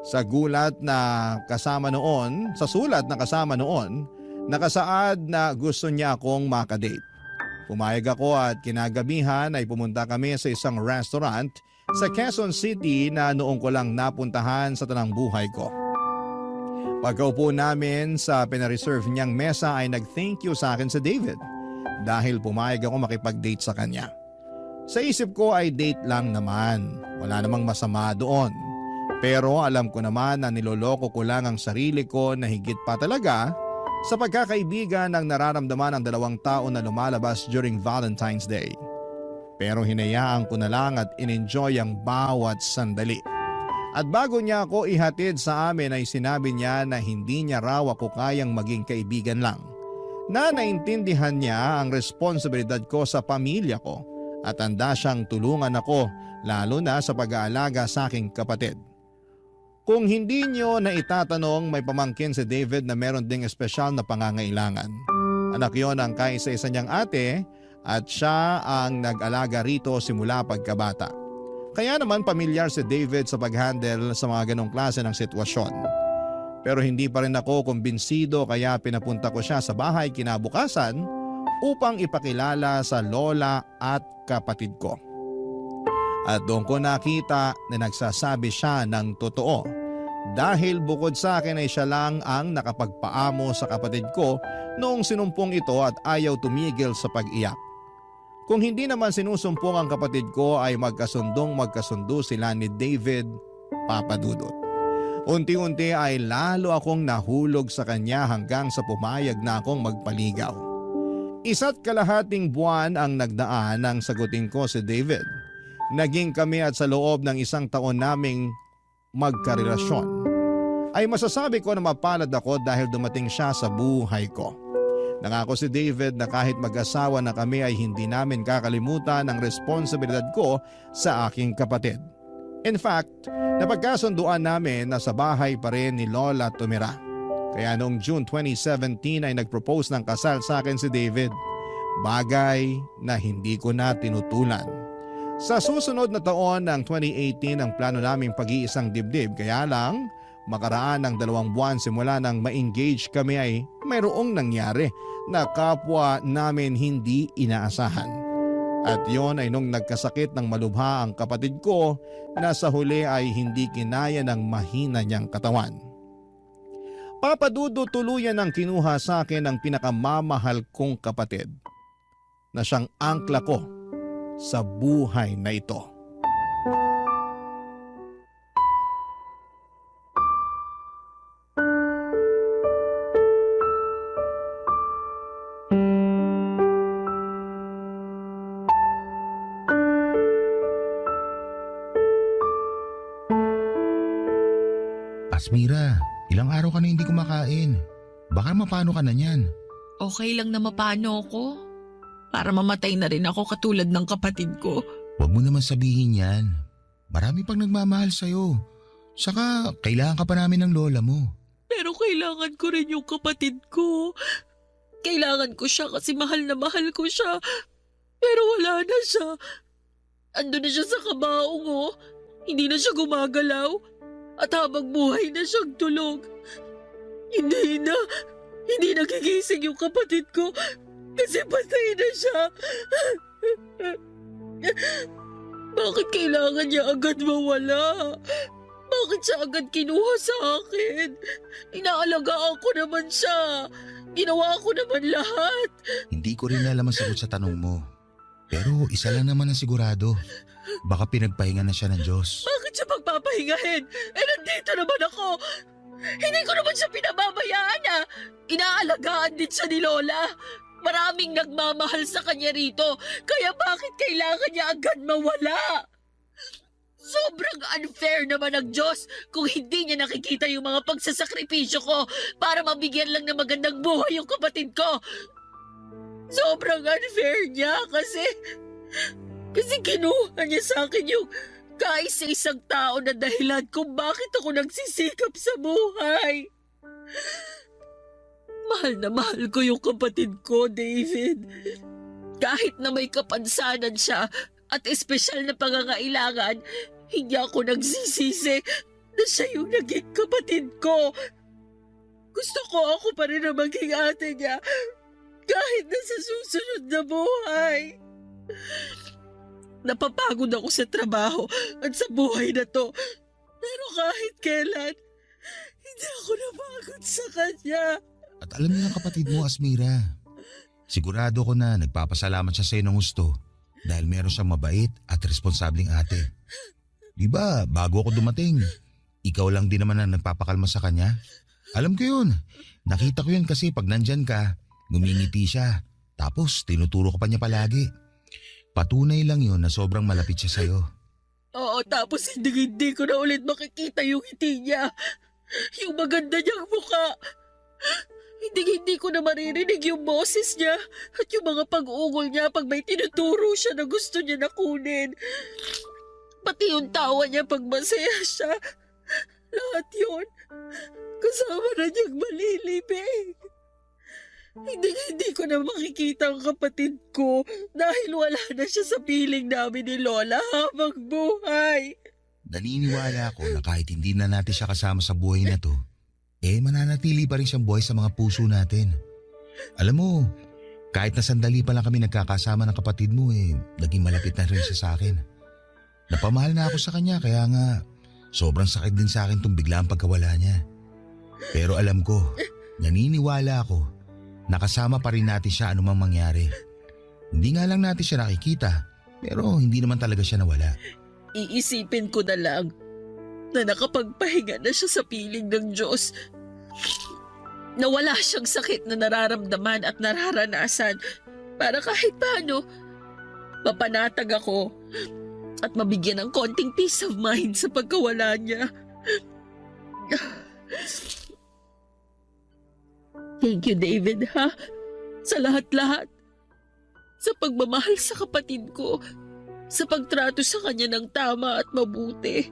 Sa sulat na kasama noon, nakasaad na gusto niya akong makadate. Pumayag ako at kinagabihan ay pumunta kami sa isang restaurant sa Quezon City na noong ko lang napuntahan sa tanang buhay ko. Pagkaupo namin sa pinareserve niyang mesa ay nag-thank you sa akin si David dahil pumayag ako makipag-date sa kanya. Sa isip ko ay date lang naman, wala namang masama doon. Pero alam ko naman na niloloko ko lang ang sarili ko na higit pa talaga sa pagkakaibigan ng nararamdaman ng dalawang tao na lumalabas during Valentine's Day. Pero hinayaan ko na lang at in-enjoy ang bawat sandali. At bago niya ako ihatid sa amin ay sinabi niya na hindi niya raw ako kayang maging kaibigan lang. Na naintindihan niya ang responsibilidad ko sa pamilya ko at handa siyang tulungan ako lalo na sa pag-aalaga sa aking kapatid. Kung hindi niyo na itatanong, may pamangkin si David na meron ding espesyal na pangangailangan. Anak yon ang kaisa-isa niyang ate at siya ang nag-alaga rito simula pagkabata. Kaya naman pamilyar si David sa pag-handle sa mga ganong klase ng sitwasyon. Pero hindi pa rin ako kumbinsido kaya pinapunta ko siya sa bahay kinabukasan upang ipakilala sa lola at kapatid ko. At doon ko nakita na nagsasabi siya ng totoo. Dahil bukod sa akin ay siya lang ang nakapagpaamo sa kapatid ko noong sinumpong ito at ayaw tumigil sa pag-iyak. Kung hindi naman sinusumpong ang kapatid ko ay magkasundo sila ni David, Papadudot. Unti-unti ay lalo akong nahulog sa kanya hanggang sa pumayag na akong magpaligaw. 1.5 buwan ang nagdaan nang sagutin ko si David. Naging kami at sa loob ng 1 taon naming magkarelasyon ay masasabi ko na mapalad ako dahil dumating siya sa buhay ko. Nangako si David na kahit mag-asawa na kami ay hindi namin kakalimutan ang responsibilidad ko sa aking kapatid. In fact, napagkasunduan namin na sa bahay pa rin ni Lola tumira. Kaya noong June 2017 ay nag-propose ng kasal sa akin si David. Bagay na hindi ko na tinutulan. Sa susunod na taon ng 2018 ang plano naming pag-iisang dibdib kaya lang makaraan ng 2 buwan simula nang ma-engage kami ay mayroong nangyari na kapwa namin hindi inaasahan. At yon ay nung nagkasakit ng malubha ang kapatid ko na sa huli ay hindi kinaya ng mahina niyang katawan. Papa Dudut, tuluyan ang kinuha sa akin ang pinakamamahal kong kapatid na siyang angkla ko sa buhay na ito. Asmira, ilang araw ka na hindi kumakain. Baka mapano ka na niyan. Okay lang na mapano ako. Para mamatay na rin ako katulad ng kapatid ko. Huwag mo naman sabihin yan. Marami pang nagmamahal sa'yo. Saka, kailangan ka pa namin ng lola mo. Pero kailangan ko rin yung kapatid ko. Kailangan ko siya kasi mahal na mahal ko siya. Pero wala na siya. Ando na siya sa kabaong oh. Hindi na siya gumagalaw. At habang buhay na siyang tulog. Hindi nagigising yung kapatid ko. Kasi patay na siya. Bakit kailangan niya agad mawala? Bakit siya agad kinuha sa akin? Inaalagaan ko naman siya. Ginawa ko naman lahat. Hindi ko rin alam ang sagot sa tanong mo. Pero isa lang naman ang sigurado. Baka pinagpahinga na siya ng Diyos. Bakit siya pagpapahingahin? Nandito naman ako. Hindi ko naman siya pinababayaan Inaalagaan din siya ni Lola. Maraming nagmamahal sa kanya rito. Kaya bakit kailangan niya agad mawala? Sobrang unfair naman ng Diyos kung hindi niya nakikita yung mga pagsasakripisyo ko para mabigyan lang ng magandang buhay yung kapatid ko. Sobrang unfair niya kasi kinuha niya sa akin yung kaisa-isang tao na dahilan kung bakit ako nagsisikap sa buhay. Mahal na mahal ko yung kapatid ko, David. Kahit na may kapansanan siya at espesyal na pangangailangan, hindi ako nagsisisi na siya yung naging kapatid ko. Gusto ko ako pa rin na maging ate niya kahit na sa susunod na buhay. Napapagod ako sa trabaho at sa buhay na to. Pero kahit kailan, hindi ako napagod sa kanya. At alam niyo ng kapatid mo, Asmira. Sigurado ko na nagpapasalamat siya sa iyo ng gusto dahil meron siyang mabait at responsableng ate. Di ba, bago ako dumating, ikaw lang din naman ang nagpapakalma sa kanya? Alam ko yun. Nakita ko yun kasi pag nandyan ka, ngumingiti siya. Tapos tinuturo ko pa niya palagi. Patunay lang yun na sobrang malapit siya sa'yo. Oo, tapos hindi ko na ulit makikita yung ngiti niya. Yung maganda niyang mukha. Hindi ko na maririnig yung boses niya at yung mga pag-ungol niya pag may tinuturo siya na gusto niya na kunin. Pati yung tawa niya pag masaya siya. Lahat yun, kasama na niyang malilibig. Hindi ko na makikita ang kapatid ko dahil wala na siya sa piling namin ni Lola habang buhay. Naniniwala ako na kahit hindi na natin siya kasama sa buhay na to, mananatili pa rin siyang buhay sa mga puso natin. Alam mo, kahit na sandali pa lang kami nagkakasama ng kapatid mo, naging malapit na rin siya sa akin. Napamahal na ako sa kanya kaya nga sobrang sakit din sa akin itong biglang pagkawala niya. Pero alam ko, naniniwala ako, nakasama pa rin natin siya anumang mangyari. Hindi nga lang natin siya nakikita, pero hindi naman talaga siya nawala. Iisipin ko na lang na nakapagpahinga na siya sa piling ng Diyos. Na wala siyang sakit na nararamdaman at nararanasan para kahit paano mapanatag ako at mabigyan ng konting peace of mind sa pagkawala niya. Thank you, David, ha? Sa lahat-lahat. Sa pagmamahal sa kapatid ko. Sa pagtrato sa kanya ng tama at mabuti.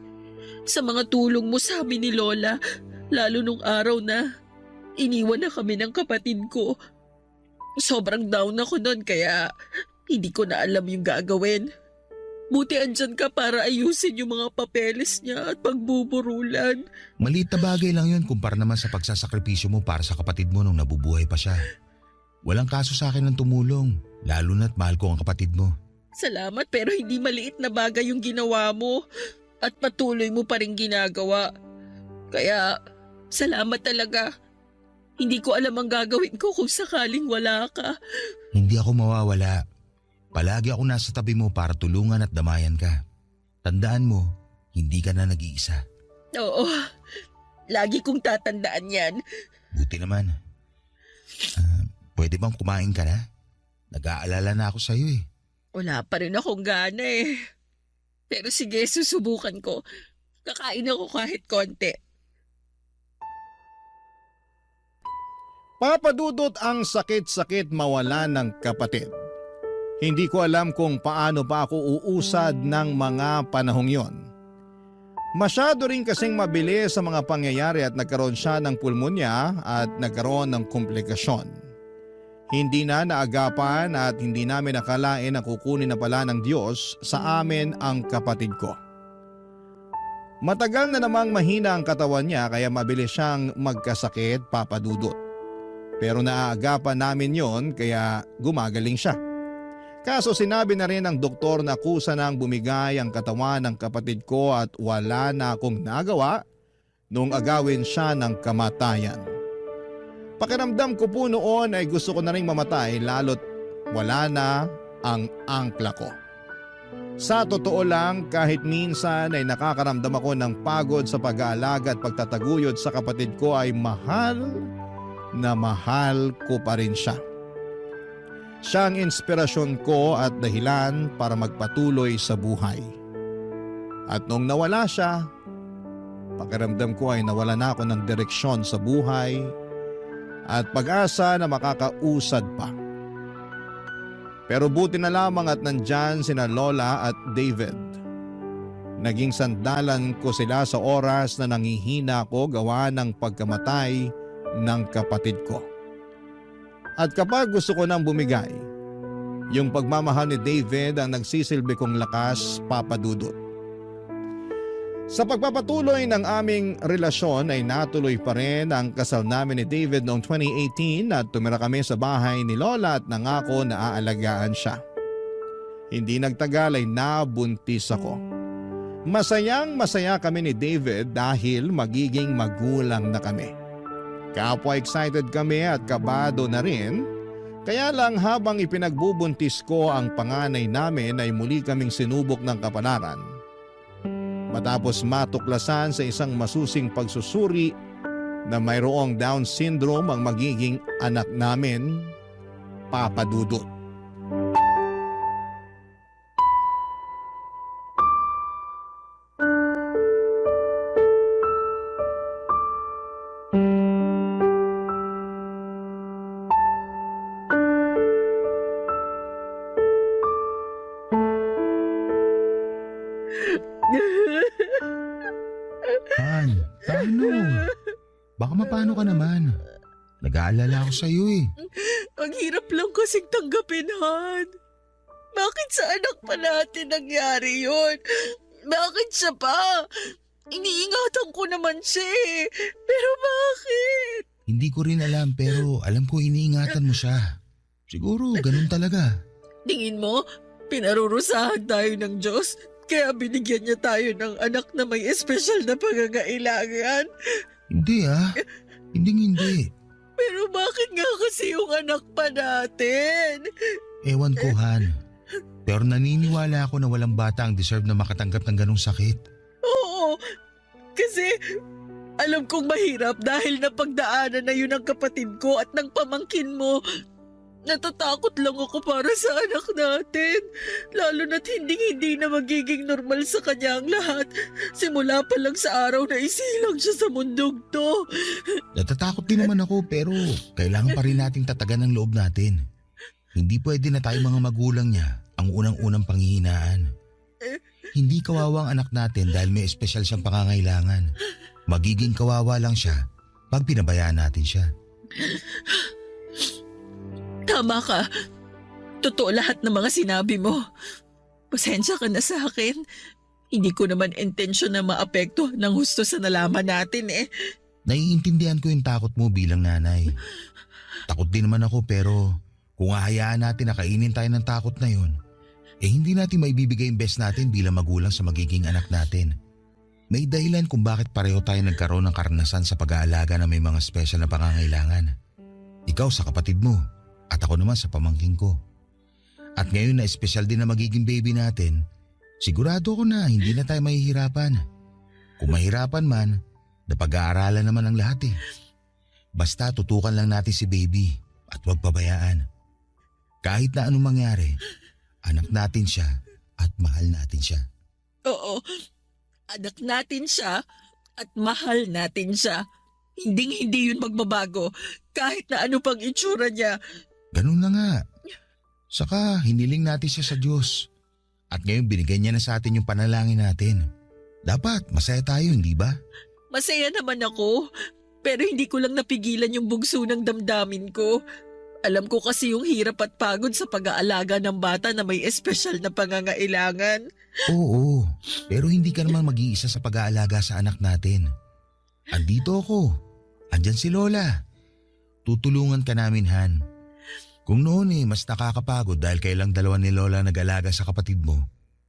Sa mga tulong mo sa amin ni Lola, lalo nung araw na iniwan na kami ng kapatid ko. Sobrang down ako noon kaya hindi ko na alam yung gagawin. Buti andyan ka para ayusin yung mga papeles niya at pagbuburulan. Maliit na bagay lang yun kumpara naman sa pagsasakripisyo mo para sa kapatid mo nung nabubuhay pa siya. Walang kaso sa akin ng tumulong, lalo na't mahal ko ang kapatid mo. Salamat pero hindi maliit na bagay yung ginawa mo at patuloy mo pa rin ginagawa. Kaya salamat talaga. Hindi ko alam ang gagawin ko kung sakaling wala ka. Hindi ako mawawala. Palagi ako nasa tabi mo para tulungan at damayan ka. Tandaan mo, hindi ka na nag-iisa. Oo, lagi kong tatandaan yan. Buti naman. Pwede bang kumain ka na? Nag-aalala na ako sa'yo eh. Wala pa rin akong gana eh. Pero sige, susubukan ko. Kakain ako kahit konti. Papadudot ang sakit-sakit mawala ng kapatid. Hindi ko alam kung paano pa ako uusad ng mga panahong yon. Masyado rin kasing mabilis sa mga pangyayari at nagkaroon siya ng pulmonya at nagkaroon ng komplikasyon. Hindi na naagapan at hindi namin nakalain na kukunin na pala ng Diyos sa amin ang kapatid ko. Matagal na namang mahina ang katawan niya kaya mabilis siyang magkasakit, papadudot. Pero naaagapan namin yon kaya gumagaling siya. Kaso sinabi na rin ng doktor na kusa nang bumigay ang katawan ng kapatid ko at wala na akong nagawa nung agawin siya ng kamatayan. Pakiramdam ko po noon ay gusto ko na rin mamatay lalo't wala na ang angkla ko. Sa totoo lang kahit minsan ay nakakaramdam ako ng pagod sa pag-aalaga at pagtataguyod sa kapatid ko ay mahal na mahal ko pa rin siya. Siya ang inspirasyon ko at dahilan para magpatuloy sa buhay. At nung nawala siya, pakiramdam ko ay nawala na ako ng direksyon sa buhay at pag-asa na makakausad pa. Pero buti na lamang at nandyan sina Lola at David. Naging sandalan ko sila sa oras na nangihina ko gawa ng pagkamatay ng kapatid ko. At kapag gusto ko nang bumigay, yung pagmamahal ni David ang nagsisilbi kong lakas, papadudot. Sa pagpapatuloy ng aming relasyon ay natuloy pa rin ang kasal namin ni David noong 2018 at tumira kami sa bahay ni Lola at nangako na aalagaan siya. Hindi nagtagal ay nabuntis ako. Masayang masaya kami ni David dahil magiging magulang na kami. Kapwa excited kami at kabado na rin, kaya lang habang ipinagbubuntis ko ang panganay namin ay muli kaming sinubok ng kapalaran. Matapos matuklasan sa isang masusing pagsusuri na mayroong Down syndrome ang magiging anak namin, papadudot. Han, paano? Baka mapano ka naman. Nag-aalala ako sa'yo eh. Ang hirap lang kasing tanggapin, Han. Bakit sa anak pa natin nangyari yun? Bakit siya pa? Iniingatan ko naman siya eh. Pero bakit? Hindi ko rin alam pero alam ko iniingatan mo siya. Siguro ganun talaga. Tingin mo, pinarurusahan tayo ng Diyos? Kaya binigyan niya tayo ng anak na may espesyal na pangangailangan? Hindi ah. Hindi. Pero bakit nga kasi yung anak pa natin? Ewan ko Han. Pero naniniwala ako na walang bata ang deserve na makatanggap ng ganong sakit. Oo, kasi alam kong mahirap dahil napagdaanan na yun ng kapatid ko at ng pamangkin mo. Natatakot lang ako para sa anak natin. Lalo na't hindi na magiging normal sa kanya ang lahat. Simula pa lang sa araw na isilang siya sa mundong to. Natatakot din naman ako pero kailangan pa rin nating tatagan ang loob natin. Hindi pwede na tayo mga magulang niya ang unang-unang panghihinaan. Hindi kawawang anak natin dahil may espesyal siyang pangangailangan. Magiging kawawa lang siya pag pinabayaan natin siya. Tama ka. Totoo lahat ng mga sinabi mo. Pasensya ka na sa akin. Hindi ko naman intensyon na maapekto ng husto sa nalaman natin eh. Naiintindihan ko yung takot mo bilang nanay. Takot din naman ako pero kung hahayaan natin na kainin tayo ng takot na yun, hindi natin maibibigay yung best natin bilang magulang sa magiging anak natin. May dahilan kung bakit pareho tayo nagkaroon ng karanasan sa pag-aalaga na may mga special na pangangailangan. Ikaw sa kapatid mo at ako naman sa pamangkin ko. At ngayon na special din na magiging baby natin, sigurado ko na hindi na tayo mahihirapan. Kung mahirapan man, napag-aaralan naman ang lahat eh. Basta tutukan lang natin si baby at huwag pabayaan. Kahit na anong mangyari, anak natin siya at mahal natin siya. Oo, anak natin siya at mahal natin siya. Hindi yun magbabago kahit na ano pang itsura niya. Ganun na nga. Saka hiniling natin siya sa Diyos. At ngayon binigay niya na sa atin yung panalangin natin. Dapat masaya tayo, hindi ba? Masaya naman ako, pero hindi ko lang napigilan yung bugso ng damdamin ko. Alam ko kasi yung hirap at pagod sa pag-aalaga ng bata na may espesyal na pangangailangan. Oo, pero hindi ka naman mag-iisa sa pag-aalaga sa anak natin. Andito ako. Andyan si Lola. Tutulungan ka namin, Han. Kung noon mas nakakapagod dahil kailang dalawa ni Lola nag-alaga sa kapatid mo.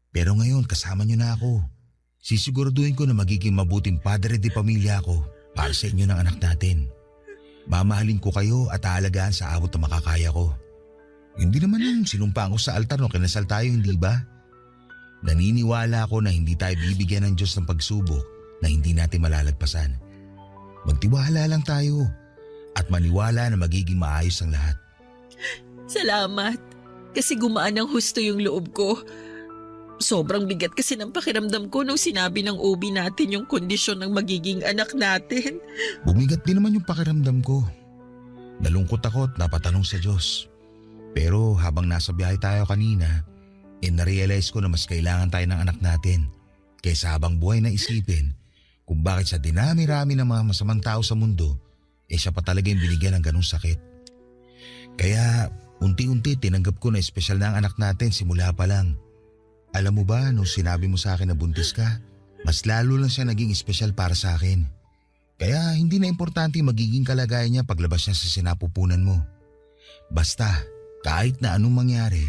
Pero ngayon kasama niyo na ako. Sisiguraduhin ko na magiging mabuting padre de pamilya ako para sa inyo ng anak natin. Mamahalin ko kayo at aalagaan sa abot na makakaya ko. Hindi naman yung sinumpaan ko sa altar nung kinasal tayo, hindi ba? Naniniwala ako na hindi tayo bibigyan ng Diyos ng pagsubok na hindi natin malalagpasan. Magtiwala lang tayo at maniwala na magiging maayos ang lahat. Salamat, kasi gumaan ng husto yung loob ko. Sobrang bigat kasi ng pakiramdam ko nung sinabi ng OB natin yung kondisyon ng magiging anak natin. Bumigat din naman yung pakiramdam ko. Nalungkot ako at napatanong sa Diyos. Pero habang nasa biyahe tayo kanina, narealize ko na mas kailangan tayo ng anak natin kaysa habang buhay na isipin kung bakit sa dinami-rami ng mga masamang tao sa mundo, siya pa talaga yung binigyan ng ganong sakit. Kaya unti-unti tinanggap ko na espesyal na ang anak natin simula pa lang. Alam mo ba, nung sinabi mo sa akin na buntis ka, mas lalo lang siya naging espesyal para sa akin. Kaya hindi na importante yung magiging kalagayan niya paglabas niya sa sinapupunan mo. Basta, kahit na anong mangyari,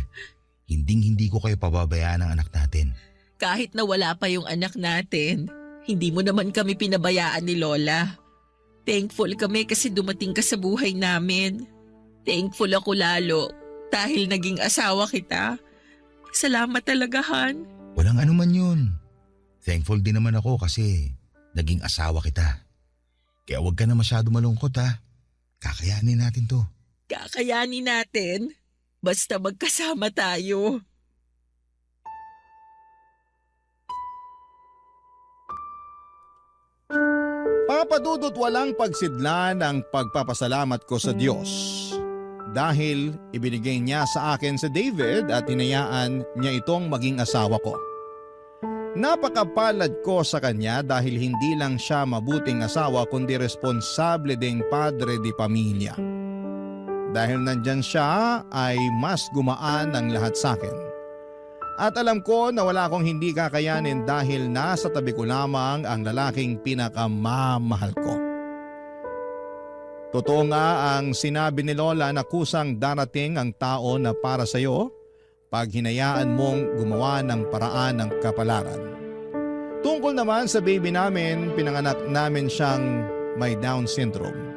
hindi ko kayo pababayaan ng anak natin. Kahit na wala pa yung anak natin, hindi mo naman kami pinabayaan ni Lola. Thankful kami kasi dumating ka sa buhay namin. Thankful ako lalo dahil naging asawa kita. Salamat talaga, Han. Walang anuman yun. Thankful din naman ako kasi naging asawa kita. Kaya huwag ka na masyado malungkot ha. Kakayanin natin to. Kakayanin natin. Basta magkasama tayo. Papadudot walang pagsidlan ang pagpapasalamat ko sa Diyos. Dahil ibinigay niya sa akin si David at hinayaan niya itong maging asawa ko. Napakapalad ko sa kanya dahil hindi lang siya mabuting asawa kundi responsable ding padre di pamilya. Dahil nandyan siya ay mas gumaan ang lahat sa akin. At alam ko na wala akong hindi kakayanin dahil nasa tabi ko lamang ang lalaking pinakamamahal ko. Totoo nga ang sinabi ni Lola na kusang darating ang tao na para sa iyo pag hinayaan mong gumawa ng paraan ng kapalaran. Tungkol naman sa baby namin, pinanganak namin siyang may Down syndrome.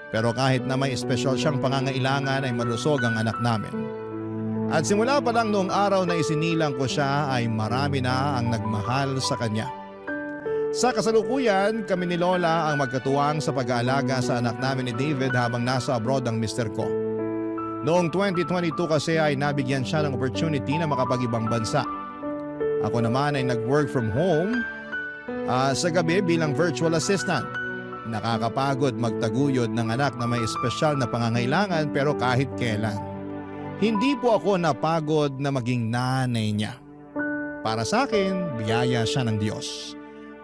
Pero kahit na may espesyal siyang pangangailangan ay malusog ang anak namin. At simula pa lang noong araw na isinilang ko siya ay marami na ang nagmahal sa kanya. Sa kasalukuyan, kami ni Lola ang magkatuwang sa pag-aalaga sa anak namin ni David habang nasa abroad ang mister ko. Noong 2022 kasi ay nabigyan siya ng opportunity na makapag-ibang bansa. Ako naman ay nag-work from home sa gabi bilang virtual assistant. Nakakapagod magtaguyod ng anak na may espesyal na pangangailangan pero kahit kailan. Hindi po ako napagod na maging nanay niya. Para sa akin, biyaya siya ng Diyos.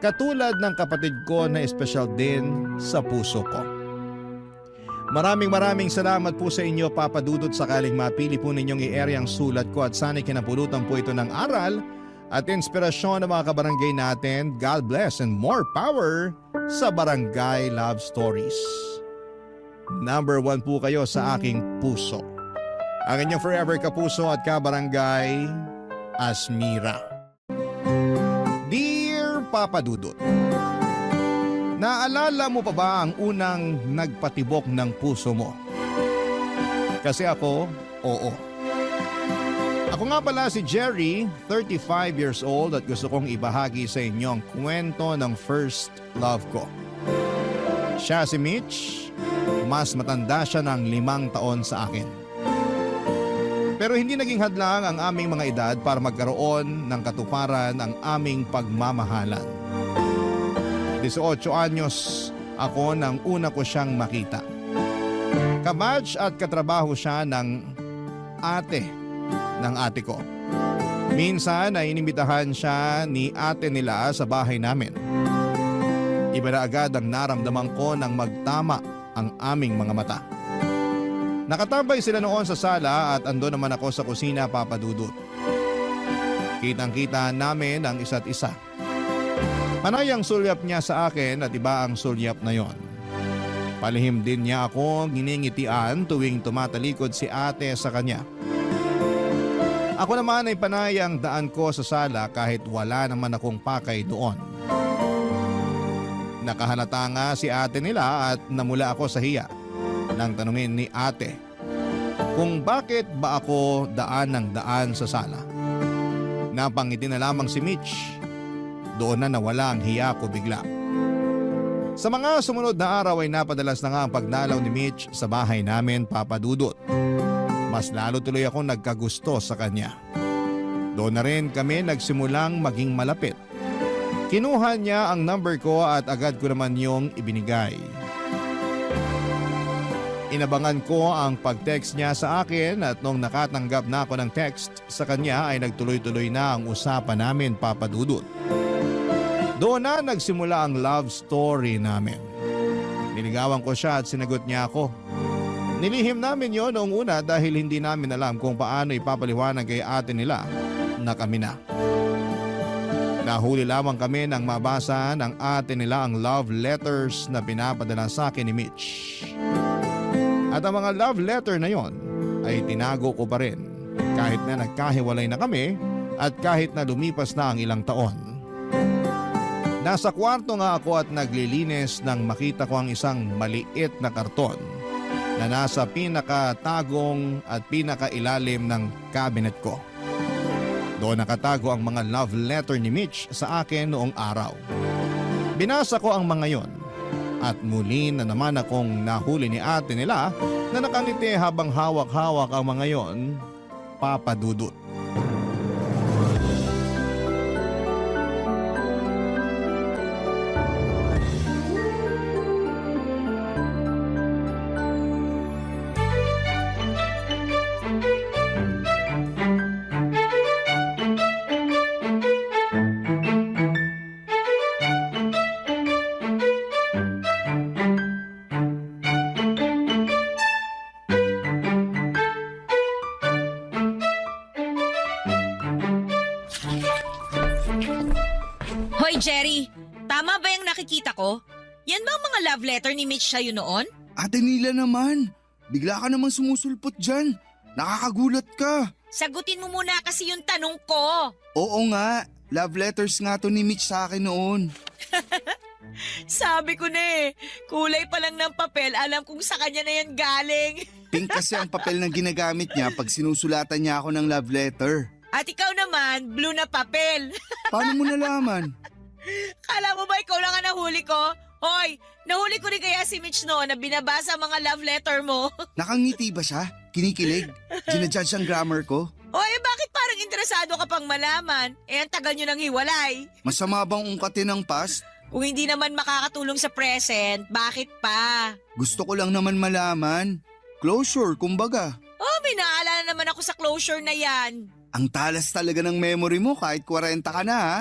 Katulad ng kapatid ko na espesyal din sa puso ko. Maraming salamat po sa inyo, Papa Dudut, sakaling mapili po ninyong i-area ang sulat ko at sana'y kinapulutan po ito ng aral at inspirasyon ng mga kabarangay natin. God bless and more power sa Barangay Love Stories. Number 1 po kayo sa aking puso. Ang inyong forever kapuso at kabarangay, Asmira. Dear Papa Dudut, naalala mo pa ba ang unang nagpatibok ng puso mo? Kasi ako, oo. Ako nga pala si Jerry, 35 years old at gusto kong ibahagi sa inyo ang kwento ng first love ko. Siya si Mitch, mas matanda siya ng 5 taon sa akin. Pero hindi naging hadlang ang aming mga edad para magkaroon ng katuparan ang aming pagmamahalan. 18 anyos ako nang una ko siyang makita. Kabatch at katrabaho siya ng ate ko. Minsan ay inimbitahan siya ni ate nila sa bahay namin. Iba na agad ang naramdaman ko nang magtama ang aming mga mata. Nakatambay sila noon sa sala at ando naman ako sa kusina, Papa Dudut. Kitang-kita namin ang isa't isa. Panay ang sulyap niya sa akin at iba ang sulyap na yon. Palihim din niya ako giningitian tuwing tumatalikod si ate sa kanya. Ako naman ay panay ang daan ko sa sala kahit wala naman akong pakay doon. Nakahalata nga si ate nila at namula ako sa hiya nang tanungin ni ate kung bakit ba ako daan ng daan sa sala. Napangiti na lamang si Mitch. Doon na nawala ang hiya ko bigla. Sa mga sumunod na araw ay napadalas na nga ang pagdalaw ni Mitch sa bahay namin, Papa Dudut. Mas lalo tuloy akong nagkagusto sa kanya. Doon na rin kami nagsimulang maging malapit. Kinuha niya ang number ko at agad ko naman yung ibinigay. Inabangan ko ang pag-text niya sa akin at nung nakatanggap na ako ng text sa kanya ay nagtuloy-tuloy na ang usapan namin, Papa Dudut. Doon na nagsimula ang love story namin. Niligawan ko siya at sinagot niya ako. Nilihim namin yon noong una dahil hindi namin alam kung paano ipapaliwanag kay ate nila na kami na. Nahuli lamang kami nang mabasa ng ate nila ang love letters na pinapadala sa akin ni Mitch. At ang mga love letter na yon ay tinago ko pa rin kahit na nagkahiwalay na kami at kahit na lumipas na ang ilang taon. Nasa kwarto nga ako at naglilinis nang makita ko ang isang maliit na karton na nasa pinakatagong at pinakailalim ng cabinet ko. Doon nakatago ang mga love letter ni Mitch sa akin noong araw. Binasa ko ang mga yon at muli na naman akong nahuli ni ate nila na nakangiti habang hawak-hawak ang mga yon, Papa Dudut. Hoy Jerry, tama ba yung nakikita ko? Yan ba ang mga love letter ni Mitch sa'yo noon? Ate Nila naman, bigla ka naman sumusulpot dyan. Nakakagulat ka. Sagutin mo muna kasi yung tanong ko. Oo nga, love letters nga to ni Mitch sa akin noon. Sabi ko na kulay pa lang ng papel, alam kung sa kanya na yan galing. Pink kasi ang papel na ginagamit niya pag sinusulatan niya ako ng love letter. At ikaw naman, blue na papel. Paano mo nalaman? Kala mo ba ikaw lang ang nahuli ko? Hoy, nahuli ko rin kaya si Mitch noon na binabasa mga love letter mo. Nakangiti ba siya? Kinikilig? Ginajudge ang grammar ko? Hoy, bakit parang interesado ka pang malaman? Ang tagal nyo nang hiwalay. Masama bang ungkatin ng past? Kung hindi naman makakatulong sa present, bakit pa? Gusto ko lang naman malaman. Closure, kumbaga. Oh, may naalala naman ako sa closure na yan. Ang talas talaga ng memory mo kahit 40 ka na ha?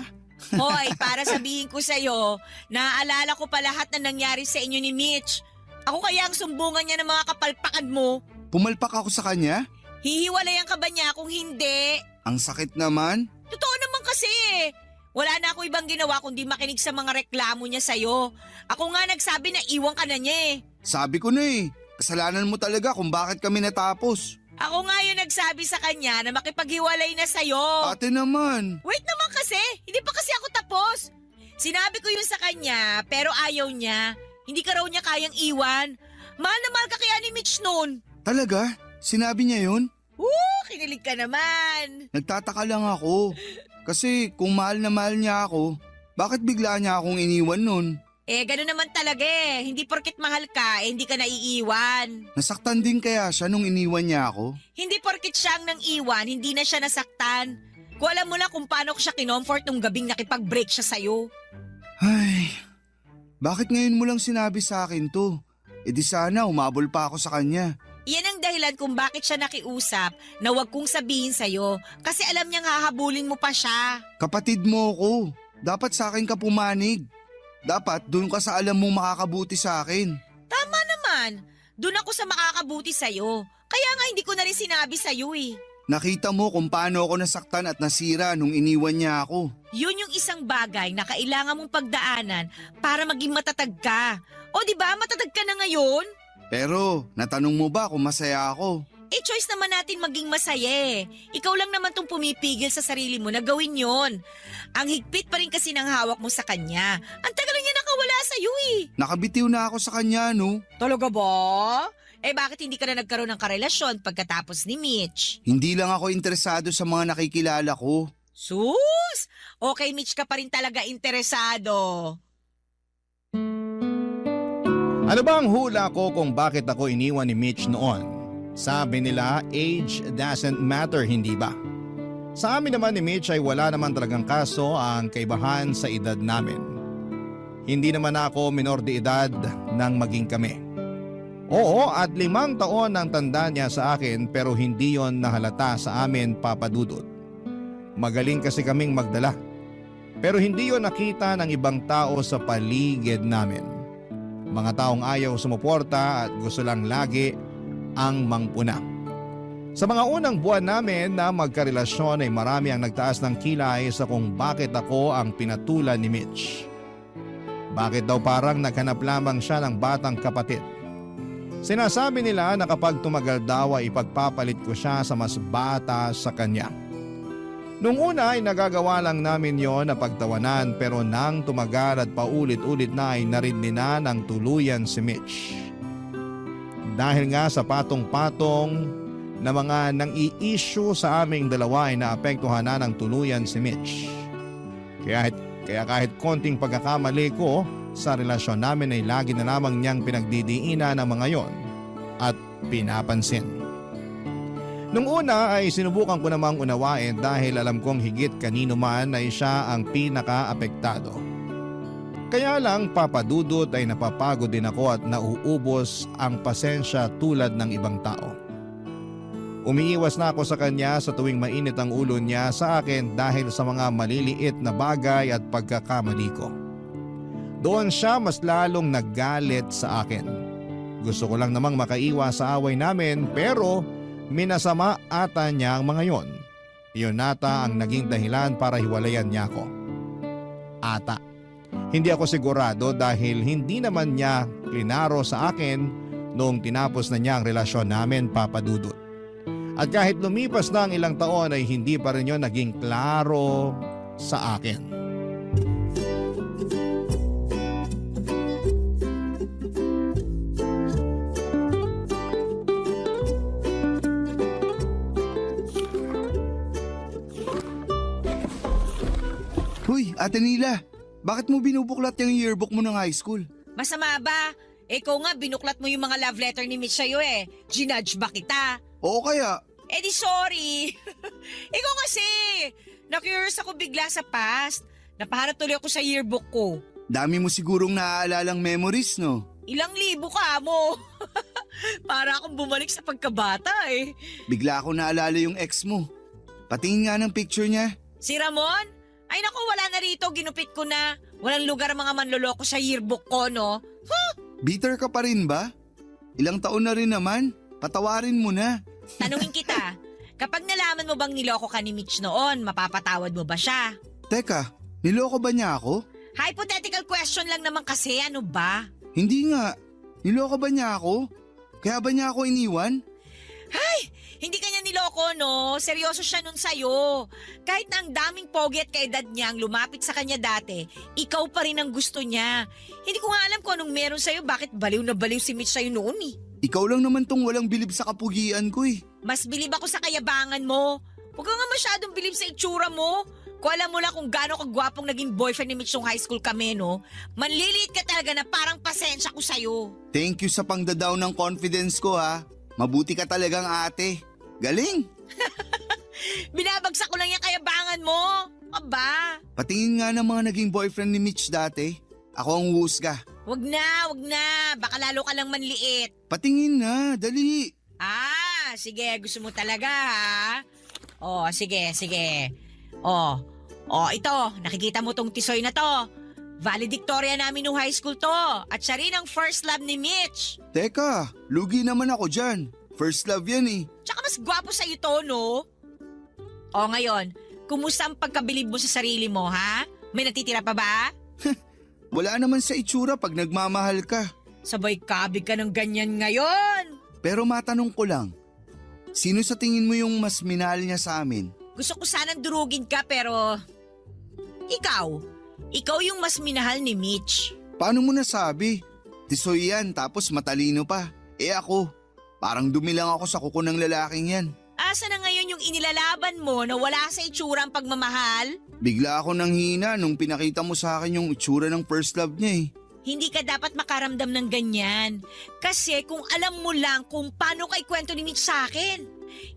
Hoy, para sabihin ko sa'yo, naaalala ko pa lahat na nangyari sa inyo ni Mitch. Ako kaya ang sumbungan niya ng mga kapalpakan mo. Pumalpak ako sa kanya? Hihiwalayan ka ba niya kung hindi? Ang sakit naman. Totoo naman kasi Wala na ako ibang ginawa kundi makinig sa mga reklamo niya sa'yo. Ako nga nagsabi na iwan ka na niya eh. Sabi ko na kasalanan mo talaga kung bakit kami natapos. Ako nga yung nagsabi sa kanya na makipaghiwalay na sa'yo. Ate naman. Wait naman kasi, hindi pa kasi ako tapos. Sinabi ko yun sa kanya, pero ayaw niya. Hindi ka raw niya kayang iwan. Mahal na mahal ka kaya ni Mitch noon. Talaga? Sinabi niya yun? Kinilig ka naman. Nagtataka lang ako. Kasi kung mahal na mahal niya ako, bakit bigla niya akong iniwan nun? Ganun naman talaga eh. Hindi porket mahal ka, hindi ka naiiwan. Nasaktan din kaya siya nung iniwan niya ako? Hindi porket siya ang nang iwan, hindi na siya nasaktan. Kung alam mo na kung paano ko siya kinomfort nung gabing nakipag-break siya sa'yo. Ay, bakit ngayon mo lang sinabi sa akin to? E di sana umabol pa ako sa kanya. Iyan ang dahilan kung bakit siya nakiusap na wag kong sabihin sa'yo kasi alam niyang hahabulin mo pa siya. Kapatid mo ako. Dapat sa akin ka pumanig. Dapat doon ka sa alam mong makakabuti sa akin. Tama naman, doon ako sa makakabuti sa'yo. Kaya nga hindi ko na rin sinabi sa'yo eh. Nakita mo kung paano ako nasaktan at nasira nung iniwan niya ako. Yun yung isang bagay na kailangan mong pagdaanan para maging matatag ka. O di ba matatag ka na ngayon? Pero natanong mo ba kung masaya ako? Choice naman natin maging masaya eh. Ikaw lang naman tong pumipigil sa sarili mo na gawin yon. Ang higpit pa rin kasi ng hawak mo sa kanya. Ang tagal niya nakawala sa'yo eh. Nakabitiw na ako sa kanya, no? Talaga ba? Bakit hindi ka na nagkaroon ng karelasyon pagkatapos ni Mitch? Hindi lang ako interesado sa mga nakikilala ko. Sus! Okay, Mitch ka pa rin talaga interesado. Ano ba ang hula ko kung bakit ako iniwan ni Mitch noon? Sabi nila, age doesn't matter, hindi ba? Sa amin naman ni Mitch ay wala naman talagang kaso ang kaibahan sa edad namin. Hindi naman ako minor de edad nang maging kami. Oo, at 5 taon ang tanda niya sa akin pero hindi yon nahalata sa amin, Papa Dudut. Magaling kasi kaming magdala. Pero hindi yon nakita ng ibang tao sa paligid namin. Mga taong ayaw sumuporta at gusto lang lagi ang mangpuna. Sa mga unang buwan namin na magkarelasyon ay marami ang nagtaas ng kilay sa kung bakit ako ang pinatulan ni Mitch. Bakit daw parang naghanap lamang siya ng batang kapatid? Sinasabi nila na kapag tumagal daw ay ipagpapalit ko siya sa mas bata sa kanya. Nung una ay nagagawa lang namin yon na pagtawanan pero nang tumagal at paulit-ulit na ay narinig na ng tuluyan si Mitch. Dahil nga sa patong-patong na mga nang-i-issue sa aming dalawa ay naapektuhan na ng tuluyan si Mitch. Kaya kahit konting pagkakamali ko sa relasyon namin ay lagi na lamang niyang pinagdidiinan ng mga yon at pinapansin. Nung una ay sinubukan ko namang unawain dahil alam kong higit kanino man ay siya ang pinaka-apektado. Kaya lang, Papa Dudut, ay napapagod din ako at nauubos ang pasensya tulad ng ibang tao. Umiiwas na ako sa kanya sa tuwing mainit ang ulo niya sa akin dahil sa mga maliliit na bagay at pagkakamali ko. Doon siya mas lalong naggalit sa akin. Gusto ko lang namang makaiwas sa away namin pero minasama ata niya ang mga yon. Iyon ata ang naging dahilan para hiwalayan niya ako. Ata. Hindi ako sigurado dahil hindi naman niya klinaro sa akin noong tinapos na niya ang relasyon namin, Papa Dudut. At kahit lumipas na ang ilang taon ay hindi pa rin yun naging klaro sa akin. Hoy, Ate Nila, bakit mo binubuklat yung yearbook mo ng high school? Masama ba? Ikaw nga, binuklat mo yung mga love letter ni Mitch sa'yo eh. Ginudge ba kita? Oo kaya, Di sorry. Ikaw kasi, na-curious ako bigla sa past. Napahanap tuloy ako sa yearbook ko. dami mo sigurong naaalalang memories, no? Ilang libo ka mo. Para akong bumalik sa pagkabata eh. Bigla ako naalala yung ex mo. Patingin nga ng picture niya. Si Ramon? Ay naku, wala na rito, ginupit ko na. Walang lugar ang mga manloloko sa yearbook ko, no? Bitter ka pa rin ba? Ilang taon na rin naman. Patawarin mo na. Tanungin kita, kapag nalaman mo bang niloko ka ni Mitch noon, mapapatawad mo ba siya? Teka, niloko ba niya ako? Hypothetical question lang naman kasi, ano ba? Hindi nga. Niloko ba niya ako? Kaya ba niya ako iniwan? Hindi kanya niloko, no? Seryoso siya nun sa'yo. Kahit na ang daming pogi at kaedad niya ang lumapit sa kanya dati, ikaw pa rin ang gusto niya. Hindi ko nga alam kung anong meron sa'yo, bakit baliw na baliw si Mitch sa'yo noon eh. Ikaw lang naman tong walang bilib sa kapugian ko eh. Mas bilib ako sa kayabangan mo. Huwag ka nga masyadong bilib sa itsura mo. Kung alam mo lang kung gaano kagwapong naging boyfriend ni Mitch nung high school kami, no? Manliliit ka talaga na parang pasensya ko sa'yo. Thank you sa pangdadaw ng confidence ko ha. Mabuti ka talagang ate. Galing! Binabagsak ko lang yung kayabangan mo. Aba, Patingin nga ng mga naging boyfriend ni Mitch dati. Ako ang huhusga. wag na. Baka lalo ka lang manliit. Patingin na, dali. Ah, sige, gusto mo talaga ha? Oh, sige. Oh, ito, nakikita mo tong tisoy na to. Valedictorian namin nung high school to. At siya rin ang first love ni Mitch. Teka, lugi naman ako dyan. First love yan eh. Tsaka mas gwapo sa'yo to, no? O ngayon, kumusta ang pagkabilib mo sa sarili mo, ha? May natitira pa ba? Wala naman sa itsura pag nagmamahal ka. Sabay kabig ka ng ganyan ngayon. Pero matanong ko lang, sino sa tingin mo yung mas minahal niya sa amin? Gusto ko sanang durugin ka pero... Ikaw yung mas minahal ni Mitch. Paano mo nasabi? Tisoy yan tapos matalino pa. Ako, parang dumi lang ako sa kuko ng lalaking yan. Asa na ngayon yung inilalaban mo na wala sa itsura ang pagmamahal? Bigla ako nang hina nung pinakita mo sa akin yung itsura ng first love niya eh. Hindi ka dapat makaramdam ng ganyan. Kasi kung alam mo lang kung paano ka ikwento ni Mitch sa akin.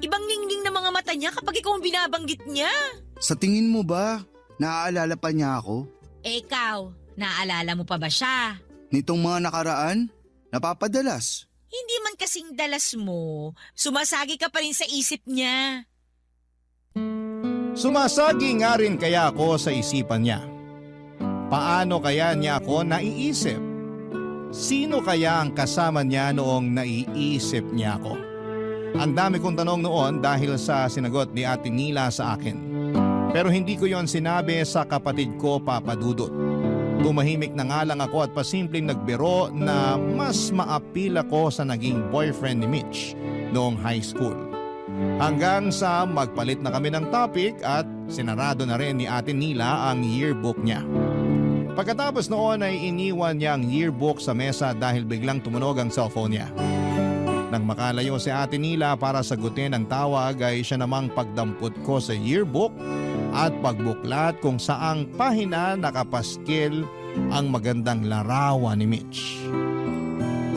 Ibang ningning na mga mata niya kapag ikaw ang binabanggit niya. Sa tingin mo ba, naaalala pa niya ako? Ikaw, naaalala mo pa ba siya? Nitong mga nakaraan, napapadalas. Hindi man kasing dalas mo, sumasagi ka pa rin sa isip niya. Sumasagi nga rin kaya ako sa isipan niya. Paano kaya niya ako naiisip? Sino kaya ang kasama niya noong naiisip niya ako? Ang dami kong tanong noon dahil sa sinagot ni Ate Nila sa akin. Pero hindi ko yon sinabi sa kapatid ko, Papa Dudut. Tumahimik na nga lang ako at pasimpleng nagbiro na mas maapil ako sa naging boyfriend ni Mitch noong high school. Hanggang sa magpalit na kami ng topic at sinarado na rin ni Ate Nila ang yearbook niya. Pagkatapos noon ay iniwan niya ang yearbook sa mesa dahil biglang tumunog ang cellphone niya. Nang makalayo si Ate Nila para sagutin ang tawag ay siya namang pagdampot ko sa yearbook at pagbuklat kung saang pahina nakapaskil ang magandang larawan ni Mitch.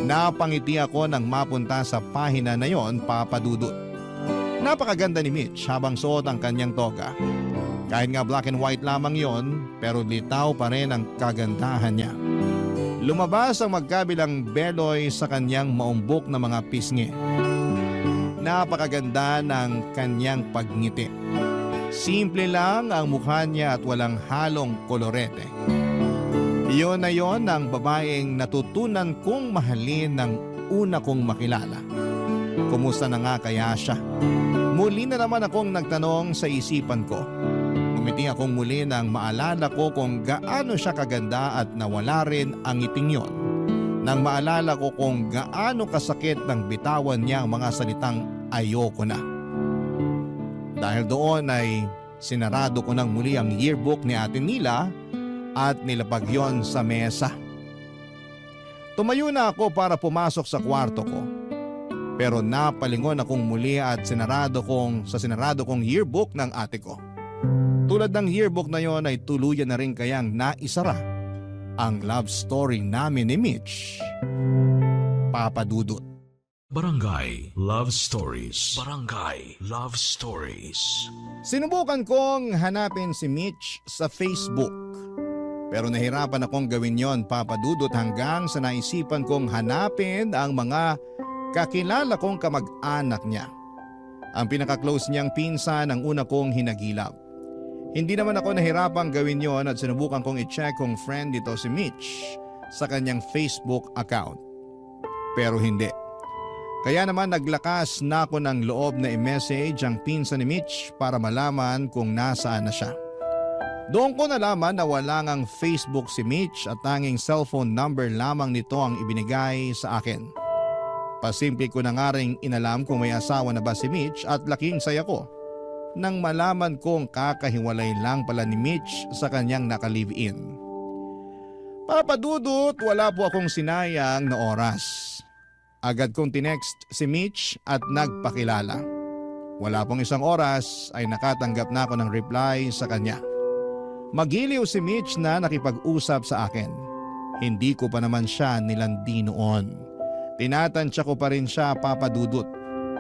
Napangiti ako nang mapunta sa pahina na yon, Papa Dudut. Napakaganda ni Mitch habang suot ang kanyang toga. Kahit nga black and white lamang yon, pero litaw pa rin ang kagandahan niya. Lumabas ang magkabilang beloy sa kanyang maumbok na mga pisngi. Napakaganda ng kanyang pagngiti. Simple lang ang mukha niya at walang halong kolorete. Iyon na yon ang babaeng natutunan kong mahalin ng una kong makilala. Kumusta na nga kaya siya? Muli na naman akong nagtanong sa isipan ko. Ngumiti akong muli nang maalala ko kung gaano siya kaganda at nawala rin ang ngiting yon. Nang maalala ko kung gaano kasakit nang bitawan niya ang mga salitang ayoko na. Dahil doon ay sinarado ko nang muli ang yearbook ni Ate Nila at nilapag yon sa mesa. Tumayo na ako para pumasok sa kwarto ko. Pero napalingon akong muli at sinarado kong yearbook ng ate ko. Tulad ng yearbook na yon ay tuluyan na rin kayang naisara ang love story namin ni Mitch. Papa Dudut. Barangay Love Stories. Barangay Love Stories. Sinubukan kong hanapin si Mitch sa Facebook. Pero nahirapan akong gawin yon, Papa Dudut, hanggang sa naisipan kong hanapin ang mga kakilala kong kamag-anak niya. Ang pinaka-close niyang pinsan ang una kong hinagilap. Hindi naman ako nahirapang gawin yon at sinubukan kong i-check kung friend dito si Mitch sa kanyang Facebook account. Pero hindi. Kaya naman naglakas na ako ng loob na i-message ang pinsan ni Mitch para malaman kung nasaan na siya. Doon ko nalaman na wala ngang Facebook si Mitch at tanging cellphone number lamang nito ang ibinigay sa akin. Pasimple ko na nga ring inalam kung may asawa na ba si Mitch at laking saya ko nang malaman kong kakahiwalay lang pala ni Mitch sa kanyang naka-live-in. Papadudot, wala po akong sinayang na oras. Agad kong tinext si Mitch at nagpakilala. Wala pong isang oras ay nakatanggap na ako ng reply sa kanya. Magiliw si Mitch na nakipag-usap sa akin. Hindi ko pa naman siya nilandi noon. Tinatansya ko pa rin siya, papadudot.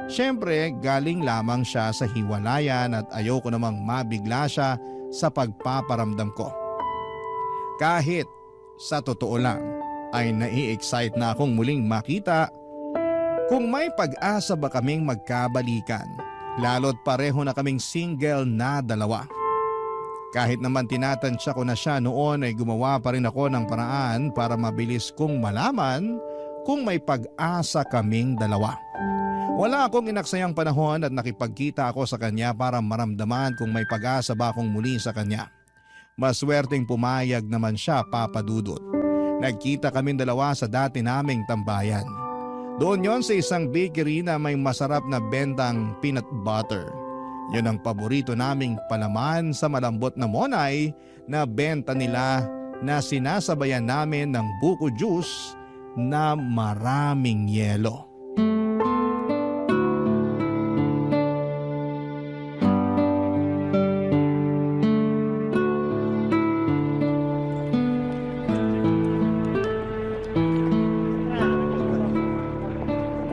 Siyempre, galing lamang siya sa hiwalayan at ayoko namang mabigla siya sa pagpaparamdam ko. Kahit sa totoo lang ay nai-excite na akong muling makita kung may pag-asa ba kaming magkabalikan, lalo't pareho na kaming single na dalawa. Kahit naman tinatansya ko na siya noon ay gumawa pa rin ako ng paraan para mabilis kong malaman kung may pag-asa kaming dalawa. Wala akong inaksayang panahon at nakipagkita ako sa kanya para maramdaman kung may pag-asa ba akong muli sa kanya. Maswerteng pumayag naman siya, papadudot. Nagkita kaming dalawa sa dati naming tambayan. Doon yon sa isang bakery na may masarap na bentang peanut butter. Yun ang paborito naming palaman sa malambot na monay na benta nila na sinasabayan namin ng buko juice na maraming yelo.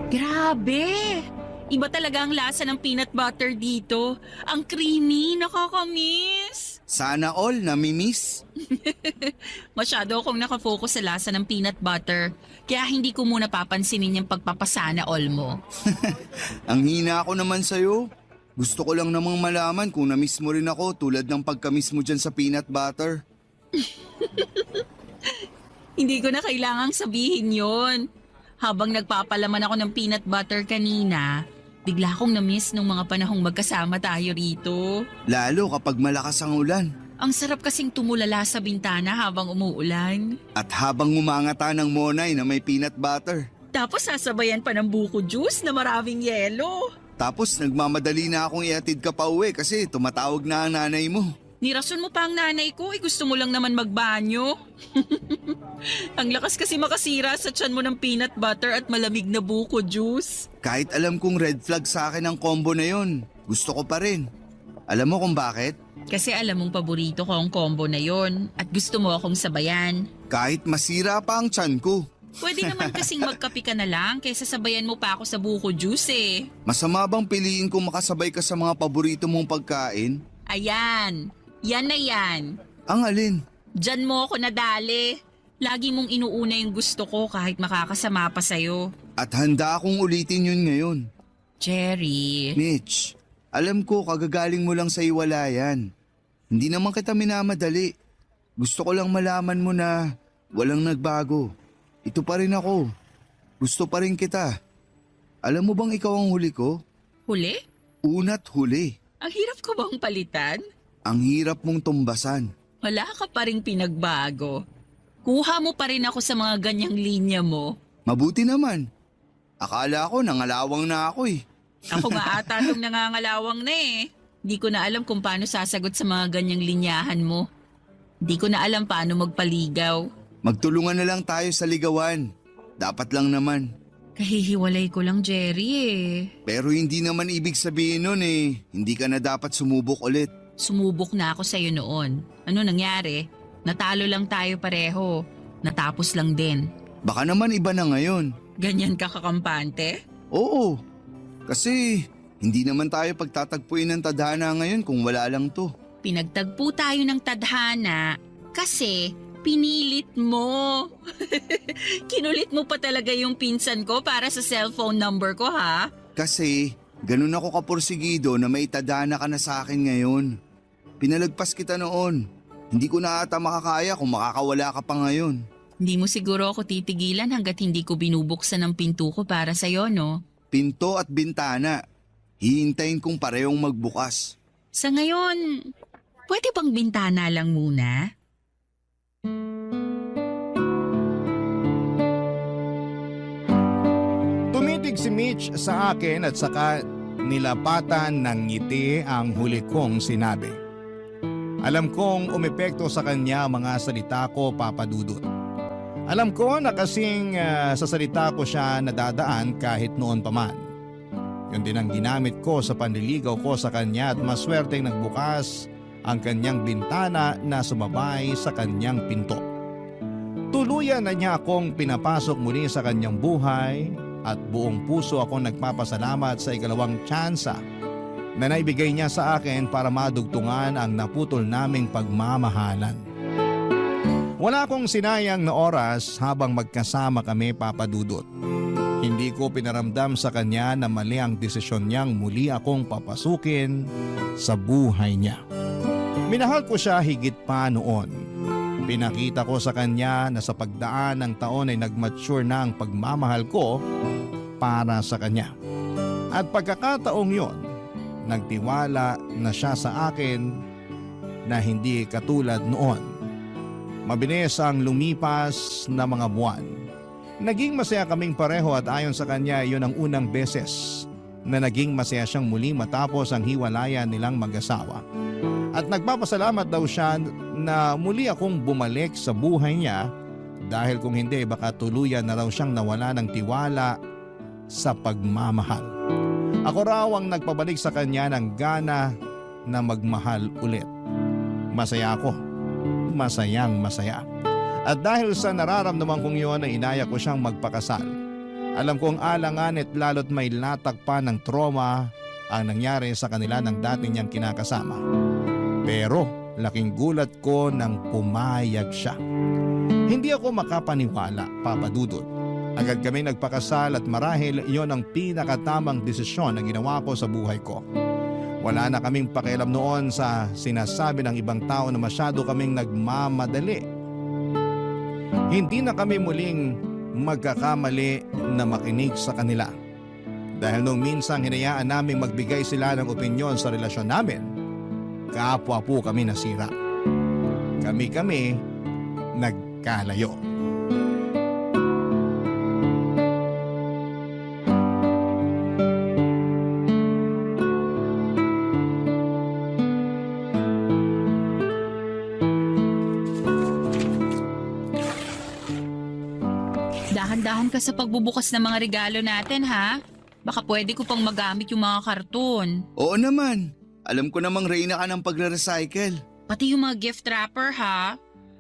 Grabe! Iba talaga ang lasa ng peanut butter dito. Ang creamy, nakakamiss. Sana all nami-miss. Masyado akong nakafocus sa lasa ng peanut butter. Kaya hindi ko muna papansinin yung pagpapasana all mo. Ang hina ako naman sa'yo. Gusto ko lang namang malaman kung na-miss mo rin ako tulad ng pagka-miss mo dyan sa peanut butter. Hindi ko na kailangang sabihin yon. Habang nagpapalaman ako ng peanut butter kanina, bigla akong na-miss nung mga panahong magkasama tayo rito. Lalo kapag malakas ang ulan. Ang sarap kasing tumulala sa bintana habang umuulan. At habang umangata ng monay na may peanut butter. Tapos sasabayan pa ng buko juice na maraming yelo. Tapos nagmamadali na akong iatid ka pa uwi kasi tumatawag na ang nanay mo. Nirason mo pa ang nanay ko, gusto mo lang naman magbanyo. Ang lakas kasi makasira sa tiyan mo ng peanut butter at malamig na buko juice. Kahit alam kong red flag sa akin ang combo na yon, gusto ko pa rin. Alam mo kung bakit? Kasi alam mong paborito ko ang combo na yon at gusto mo akong sabayan. Kahit masira pa ang tiyan ko. Pwede naman kasing magkape ka na lang kaysa sabayan mo pa ako sa buko juice eh. Masama bang piliin kung makasabay ka sa mga paborito mong pagkain? Ayan, yan na yan. Ang alin? Diyan mo ako nadali. Lagi mong inuuna yung gusto ko kahit makakasama pa sa'yo. At handa akong ulitin yun ngayon. Jerry. Mitch, alam ko kagagaling mo lang sa iwalayan. Hindi naman kita minamadali. Gusto ko lang malaman mo na walang nagbago. Ito pa rin ako. Gusto pa rin kita. Alam mo bang ikaw ang huli ko? Huli? Una't huli. Ang hirap ko bang palitan? Ang hirap mong tumbasan. Wala ka pa ring pinagbago. Kuha mo pa rin ako sa mga ganyang linya mo. Mabuti naman. Akala ko nangalawang na ako eh. Ako nga ata nung nangangalawang na eh. Di ko na alam kung paano sasagot sa mga ganyang linyahan mo. Di ko na alam paano magpaligaw. Magtulungan na lang tayo sa ligawan. Dapat lang naman. Kahihiwalay ko lang, Jerry eh. Pero hindi naman ibig sabihin nun eh. Hindi ka na dapat sumubok ulit. Sumubok na ako sa'yo noon. Ano nangyari? Natalo lang tayo pareho. Natapos lang din. Baka naman iba na ngayon. Ganyan ka kakampante? Oo. Kasi hindi naman tayo pagtatagpuin ng tadhana ngayon kung wala lang to. Pinagtagpo tayo ng tadhana kasi pinilit mo. Kinulit mo pa talaga yung pinsan ko para sa cellphone number ko ha? Kasi ganun ako kapursigido na may tadhana ka na sa akin ngayon. Pinalagpas kita noon. Hindi ko na ata makakaya kung makakawala ka pa ngayon. Hindi mo siguro ako titigilan hanggat hindi ko binubuksan ang pinto ko para sa'yo, no? Pinto at bintana. Hihintayin kong parehong magbukas. Sa ngayon, pwede bang bintana lang muna? Tumitig si Mitch sa akin at saka nilapatan ng ngiti ang huli kong sinabi. Alam kong umepekto sa kanya ang mga salita ko, Papa Dudut. Alam ko na kasing sa salita ko siya nadadaan kahit noon pa man. Yun din ang ginamit ko sa panliligaw ko sa kanya at maswerteng nagbukas ang kanyang bintana na sumabay sa kanyang pinto. Tuluyan na niya akong pinapasok muli sa kanyang buhay at buong puso akong nagpapasalamat sa ikalawang tsansa na naibigay niya sa akin para madugtungan ang naputol naming pagmamahalan. Wala akong sinayang na oras habang magkasama kami, Papa Dudut. Hindi ko pinaramdam sa kanya na mali ang desisyon niyang muli akong papasukin sa buhay niya. Minahal ko siya higit pa noon. Pinakita ko sa kanya na sa pagdaan ng taon ay nag-mature na ang pagmamahal ko para sa kanya. At pagkakataong yon, nagtiwala na siya sa akin na hindi katulad noon. Mabilis ang lumipas na mga buwan. Naging masaya kaming pareho at ayon sa kanya yun ang unang beses na naging masaya siyang muli matapos ang hiwalayan nilang mag-asawa. At nagpapasalamat daw siya na muli akong bumalik sa buhay niya dahil kung hindi baka tuluyan na raw siyang nawala ng tiwala sa pagmamahal. Ako raw ang nagpabalik sa kanya ng gana na magmahal ulit. Masaya ako. Masayang masaya. At dahil sa nararamdaman kong yun ay inaya ko siyang magpakasal. Alam kong alangan at lalo't may latag pa ng trauma ang nangyari sa kanila ng dati niyang kinakasama. Pero laking gulat ko nang pumayag siya. Hindi ako makapaniwala, Papa Dudut. Agad kami nagpakasal at marahil iyon ang pinakatamang desisyon na ginawa ko sa buhay ko. Wala na kaming pakialam noon sa sinasabi ng ibang tao na masyado kaming nagmamadali. Hindi na kami muling magkakamali na makinig sa kanila. Dahil nung minsan hinayaan naming magbigay sila ng opinyon sa relasyon namin, kapwa po kami nasira. Kami nagkalayo. Dahan-dahan ka sa pagbubukas ng mga regalo natin, ha? Baka pwede ko pang magamit yung mga karton. Oo naman. Alam ko namang reyna ka ng pagre-recycle. Pati yung mga gift wrapper, ha?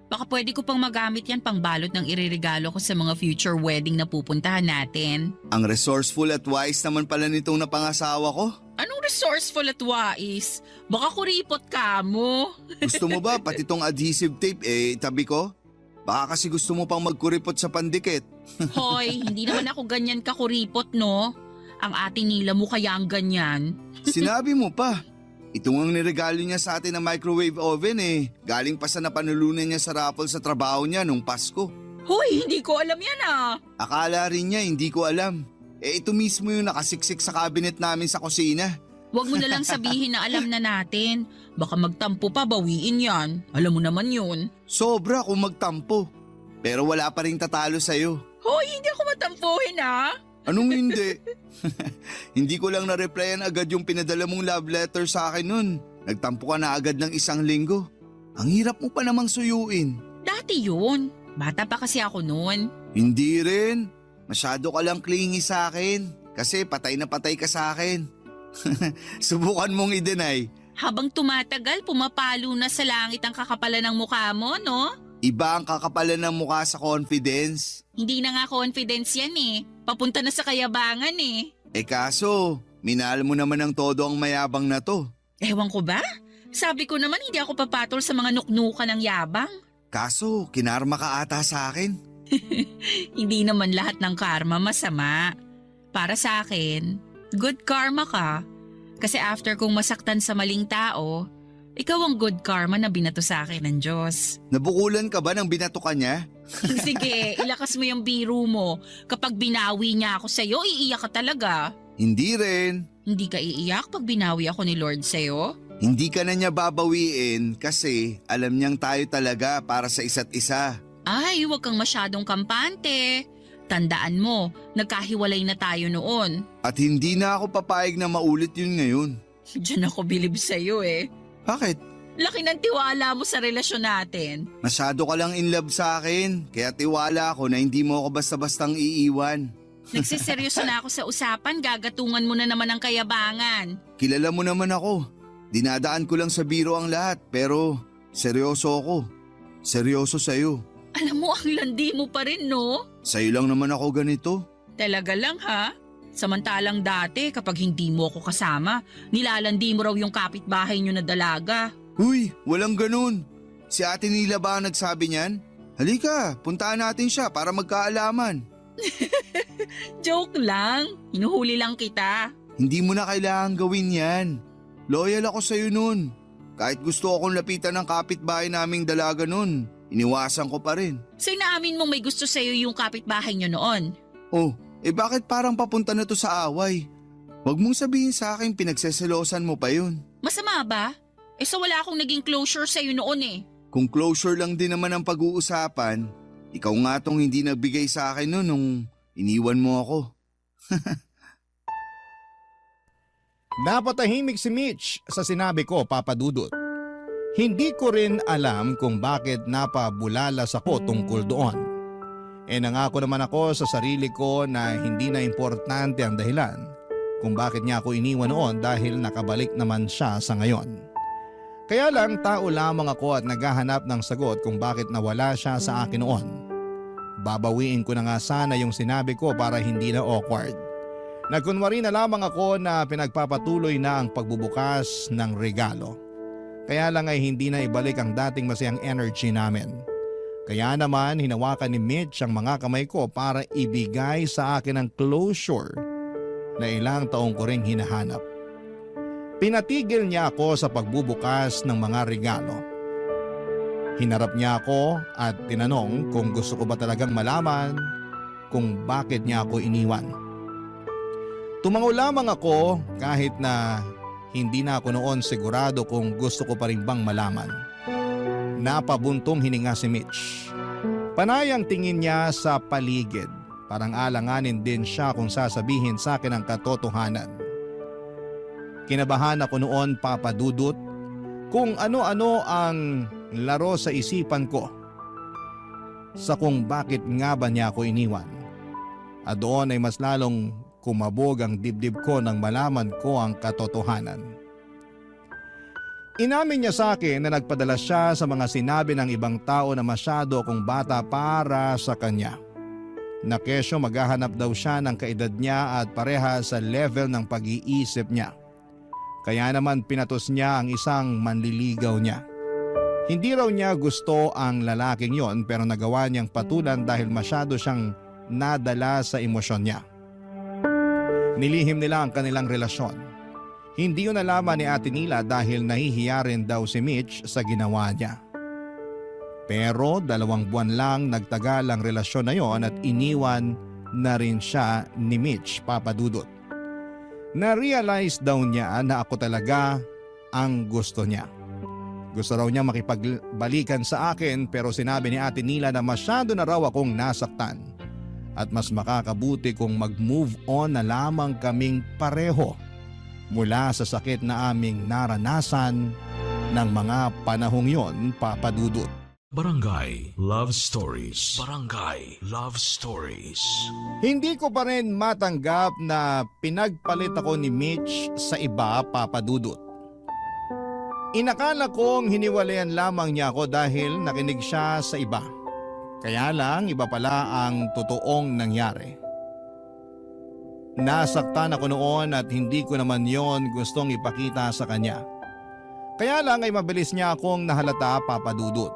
Baka pwede ko pang magamit yan pang balot ng ireregalo ko sa mga future wedding na pupuntahan natin. Ang resourceful at wise naman pala nitong napangasawa ko. Anong resourceful at wais? Baka kuripot ka mo. Gusto mo ba pati tong adhesive tape tabi ko? Baka kasi gusto mo pang magkuripot sa pandikit. Hoy, hindi naman ako ganyan kakuripot, no? Ang ate nila mo kaya ang ganyan. Sinabi mo pa. Ito ang niregalo niya sa atin na microwave oven Galing pa sa napanulunan niya sa raffle sa trabaho niya nung Pasko. Hoy, hindi ko alam yan ah. Akala rin niya hindi ko alam. Ito mismo yung nakasiksik sa cabinet namin sa kusina. Huwag mo na lang sabihin na alam na natin. Baka magtampo pa, bawiin yan. Alam mo naman yun. Sobra kung magtampo. Pero wala pa rin tatalo sa'yo. Hoy, hindi ako matampuhin ah. Anong hindi? Hindi ko lang na-replyan agad yung pinadala mong love letter sa akin nun. Nagtampo ka na agad ng 1 linggo. Ang hirap mo pa namang suyuin. Dati yun. Bata pa kasi ako noon. Hindi rin. Masyado ka lang clingy sa akin. Kasi patay na patay ka sa akin. Subukan mong i-deny. Habang tumatagal, pumapalo na sa langit ang kakapalan ng mukha mo, no? Iba ang kakapalan ng mukha sa confidence. Hindi na nga confidence yan eh. Papunta na sa kayabangan eh. Kaso, minahal mo naman ng todo ang mayabang na to. Ewan ko ba? Sabi ko naman hindi ako papatol sa mga nuknukan ng yabang. Kaso, kinarma ka ata sa akin. Hindi naman lahat ng karma masama. Para sa akin, good karma ka. Kasi after kong masaktan sa maling tao, ikaw ang good karma na binato sa akin ng Diyos. Nabukulan ka ba ng binato ka niya? Sige, ilakas mo yung biro mo. Kapag binawi niya ako sa'yo, iiyak ka talaga. Hindi rin. Hindi ka iiyak pag binawi ako ni Lord sa'yo? Hindi ka na niya babawiin kasi alam niyang tayo talaga para sa isa't isa. Ay, huwag kang masyadong kampante. Tandaan mo, nagkahiwalay na tayo noon. At hindi na ako papayag na maulit yun ngayon. Diyan ako bilib sa'yo eh. Bakit? Laki ng tiwala mo sa relasyon natin. Masyado ka lang in love sa akin, kaya tiwala ako na hindi mo ako basta-bastang iiwan. Nagsiseryoso na ako sa usapan, gagatungan mo na naman ang kayabangan. Kilala mo naman ako. Dinadaan ko lang sa biro ang lahat, pero seryoso ako. Seryoso sa'yo. Alam mo, ang landi mo pa rin, no? Sa'yo lang naman ako ganito. Talaga lang, ha? Samantalang dati, kapag hindi mo ako kasama, nilalandi mo raw yung kapitbahay nyo na dalaga. Huy, walang ganun. Si Ate Nila ba ang nagsabi niyan? Halika, puntaan natin siya para magkaalaman. Joke lang. Hinuhuli lang kita. Hindi mo na kailangan gawin yan. Loyal ako sa'yo nun. Kahit gusto akong lapitan ng kapitbahay naming dalaga nun, iniwasan ko pa rin. So inaamin mong may gusto sa'yo yung kapitbahay nyo noon? Oh, bakit parang papunta na to sa away? Huwag mong sabihin sa akin pinagseselosan mo pa yun. Masama ba? So wala akong naging closure sa'yo noon eh. Kung closure lang din naman ang pag-uusapan, ikaw nga tong hindi nagbigay sa akin nun nung iniwan mo ako. Napatahimik si Mitch sa sinabi ko, Papa Dudut. Hindi ko rin alam kung bakit napabulalas ako tungkol doon. Nangako naman ako sa sarili ko na hindi na importante ang dahilan kung bakit niya ako iniwan noon dahil nakabalik naman siya sa ngayon. Kaya lang tao lamang ako at naghahanap ng sagot kung bakit nawala siya sa akin noon. Babawiin ko na nga sana yung sinabi ko para hindi na awkward. Nagkunwari na lamang ako na pinagpapatuloy na ang pagbubukas ng regalo. Kaya lang ay hindi na ibalik ang dating masayang energy namin. Kaya naman hinawakan ni Mitch ang mga kamay ko para ibigay sa akin ang closure na ilang taong ko ring hinahanap. Pinatigil niya ako sa pagbubukas ng mga regalo. Hinarap niya ako at tinanong kung gusto ko ba talagang malaman kung bakit niya ako iniwan. Tumango lamang ako kahit na hindi na ako noon sigurado kung gusto ko pa rin bang malaman. Napabuntong hininga si Mitch. Panay ang tingin niya sa paligid. Parang alanganin din siya kung sasabihin sa akin ang katotohanan. Kinabahan ako noon, Papa Dudut, kung ano-ano ang laro sa isipan ko sa kung bakit nga ba niya ako iniwan. At doon ay mas lalong kumabog ang dibdib ko nang malaman ko ang katotohanan. Inamin niya sa akin na nagpadala siya sa mga sinabi ng ibang tao na masyado akong bata para sa kanya. Na kesyo maghahanap daw siya ng kaedad niya at pareha sa level ng pag-iisip niya. Kaya naman pinatos niya ang isang manliligaw niya. Hindi raw niya gusto ang lalaking yon pero nagawa niyang patulan dahil masyado siyang nadala sa emosyon niya. Nilihim nila ang kanilang relasyon. Hindi yun nalaman ni Ate Nila dahil nahihiya rin daw si Mitch sa ginawa niya. Pero 2 buwan lang nagtagal ang relasyon na yon at iniwan na rin siya ni Mitch, Papa Dudut. Na-realize daw niya na ako talaga ang gusto niya. Gusto raw niya makipagbalikan sa akin pero sinabi ni Ate Nila na masyado na raw akong nasaktan at mas makakabuti kung mag-move on na lamang kaming pareho mula sa sakit na aming naranasan ng mga panahong yon, Papa Dudut. Barangay Love Stories. Barangay Love Stories. Hindi ko pa rin matanggap na pinagpalit ako ni Mitch sa iba, Papa Dudut. Inakala kong hiniwalayan lamang niya ako dahil nakinig siya sa iba. Kaya lang iba pala ang totoong nangyari. Nasaktan ako noon at hindi ko naman yon gustong ipakita sa kanya. Kaya lang ay mabilis niya akong nahalata, Papa Dudut.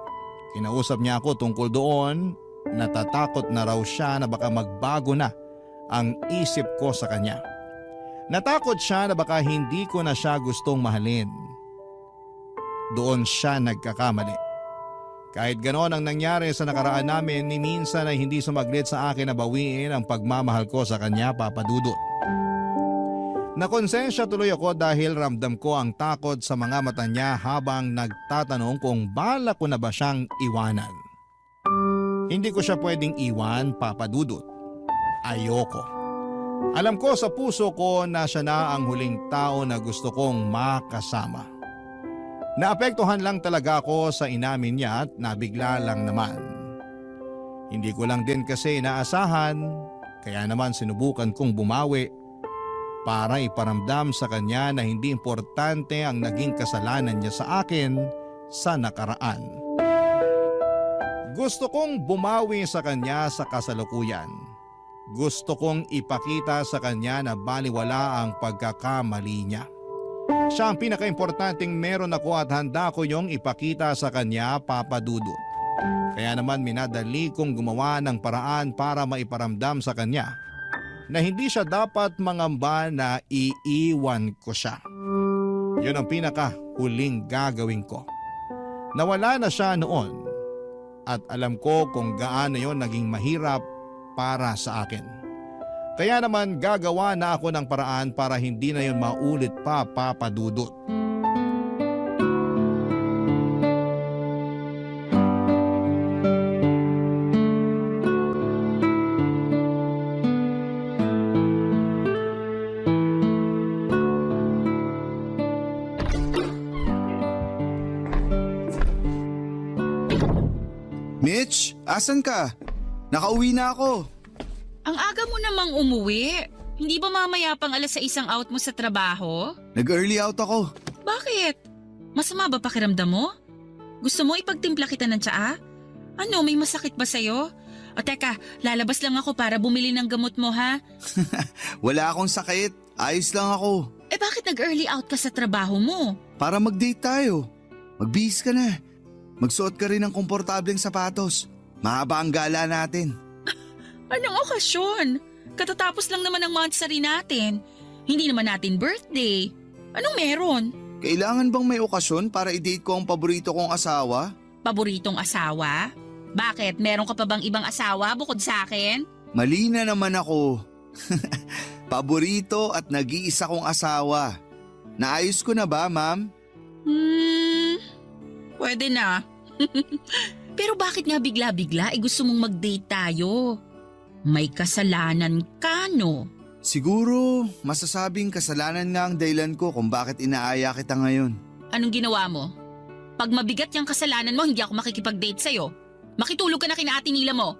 Kinausap niya ako tungkol doon, natatakot na raw siya na baka magbago na ang isip ko sa kanya. Natakot siya na baka hindi ko na siya gustong mahalin. Doon siya nagkakamali. Kahit ganoon ang nangyari sa nakaraan namin, ni minsan ay hindi sumaglit sa akin na bawiin ang pagmamahal ko sa kanya, Papa Dudut. Nakonsensya tuloy ako dahil ramdam ko ang takot sa mga mata niya habang nagtatanong kung balak ko na ba siyang iwanan. Hindi ko siya pwedeng iwan, Papa Dudut. ayoko. Alam ko sa puso ko na siya na ang huling tao na gusto kong makasama. Naapektuhan lang talaga ako sa inamin niya at nabigla lang naman. Hindi ko lang din kasi inaasahan, kaya naman sinubukan kong bumawi para iparamdam sa kanya na hindi importante ang naging kasalanan niya sa akin sa nakaraan. Gusto kong bumawi sa kanya sa kasalukuyan. Gusto kong ipakita sa kanya na baliwala ang pagkakamali niya. Siya ang pinakaimportanteng meron ako at handa ko yung ipakita sa kanya, Papa Dudut. Kaya naman minadali kong gumawa ng paraan para maiparamdam sa kanya na hindi siya dapat mangamba na iiwan ko siya. Yun ang pinakahuling gagawin ko. Nawala na siya noon at alam ko kung gaano yon naging mahirap para sa akin. Kaya naman gagawa na ako ng paraan para hindi na yon maulit pa, Papa Dudut. Mitch, asan ka? Nakauwi na ako. Ang aga mo namang umuwi. Hindi ba mamaya pang 6:00 ang out mo sa trabaho? Nag-early out ako. Bakit? Masama ba pakiramdam mo? Gusto mo ipagtimpla kita ng tsaa? Ano, may masakit ba sa'yo? O teka, lalabas lang ako para bumili ng gamot mo ha? Wala akong sakit. Ayos lang ako. Eh bakit nag-early out ka sa trabaho mo? Para mag-date tayo. Magbihis ka na. Magsuot ka rin ng komportableng sapatos. Mahaba ang gala natin. Anong okasyon? Katatapos lang naman ang monthsary natin. Hindi naman natin birthday. Anong meron? Kailangan bang may okasyon para i-date ko ang paborito kong asawa? Paboritong asawa? Bakit? Meron ka pa bang ibang asawa bukod sa akin? Mali na naman ako. Paborito at nag-iisa kong asawa. Naayos ko na ba, ma'am? Pwede na. Pero bakit nga bigla-bigla gusto mong mag-date tayo? May kasalanan ka, no? Siguro, masasabing kasalanan nga ang dahilan ko kung bakit inaaya kita ngayon. Anong ginawa mo? Pag mabigat yung kasalanan mo, hindi ako makikipag-date sa'yo. Makitulog ka na kina Ate Nila mo.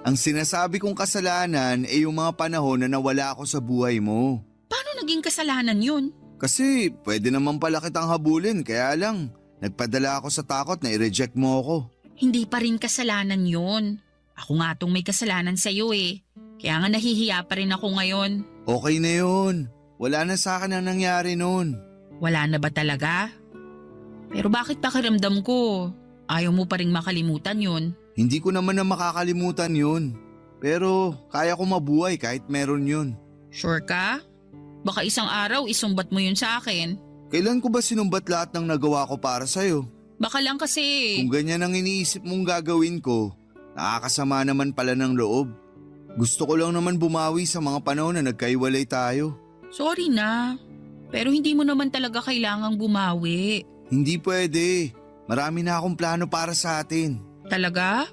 Ang sinasabi kong kasalanan ay yung mga panahon na nawala ako sa buhay mo. Paano naging kasalanan yun? Kasi pwede naman pala kitang habulin, kaya lang nagpadala ako sa takot na i-reject mo ako. Hindi pa rin kasalanan yun. Ako nga tong may kasalanan sa'yo eh. Kaya nga nahihiya pa rin ako ngayon. Okay na yun. Wala na sa akin ang nangyari noon. Wala na ba talaga? Pero bakit pakiramdam ko? Ayaw mo pa rin makalimutan yun. Hindi ko naman na makakalimutan yun. Pero kaya ko mabuhay kahit meron yun. Sure ka? Baka isang araw isumbat mo yun sa akin. Kailan ko ba sinumbat lahat ng nagawa ko para sa'yo? Baka lang kasi. Kung ganyan ang iniisip mong gagawin ko, nakakasama naman pala ng loob. Gusto ko lang naman bumawi sa mga panahon na nagkaiwalay tayo. Sorry na. Pero hindi mo naman talaga kailangang bumawi. Hindi pwede. Marami na akong plano para sa atin. Talaga?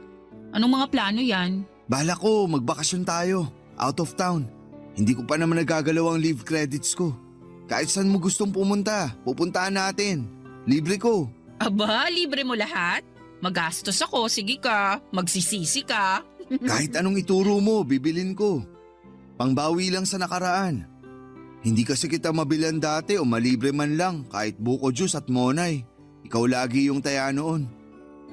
Anong mga plano yan? Bala ko, magbakasyon tayo. Out of town. Hindi ko pa naman nagagalaw ang leave credits ko. Kahit saan mo gustong pumunta, pupuntahan natin. Libre ko. Aba, libre mo lahat? Magastos ako, sige ka. Magsisisi ka. Kahit anong ituro mo, bibilin ko. Pangbawi lang sa nakaraan. Hindi kasi kita mabilan dati o malibre man lang kahit buko juice at monay. Ikaw lagi yung taya noon.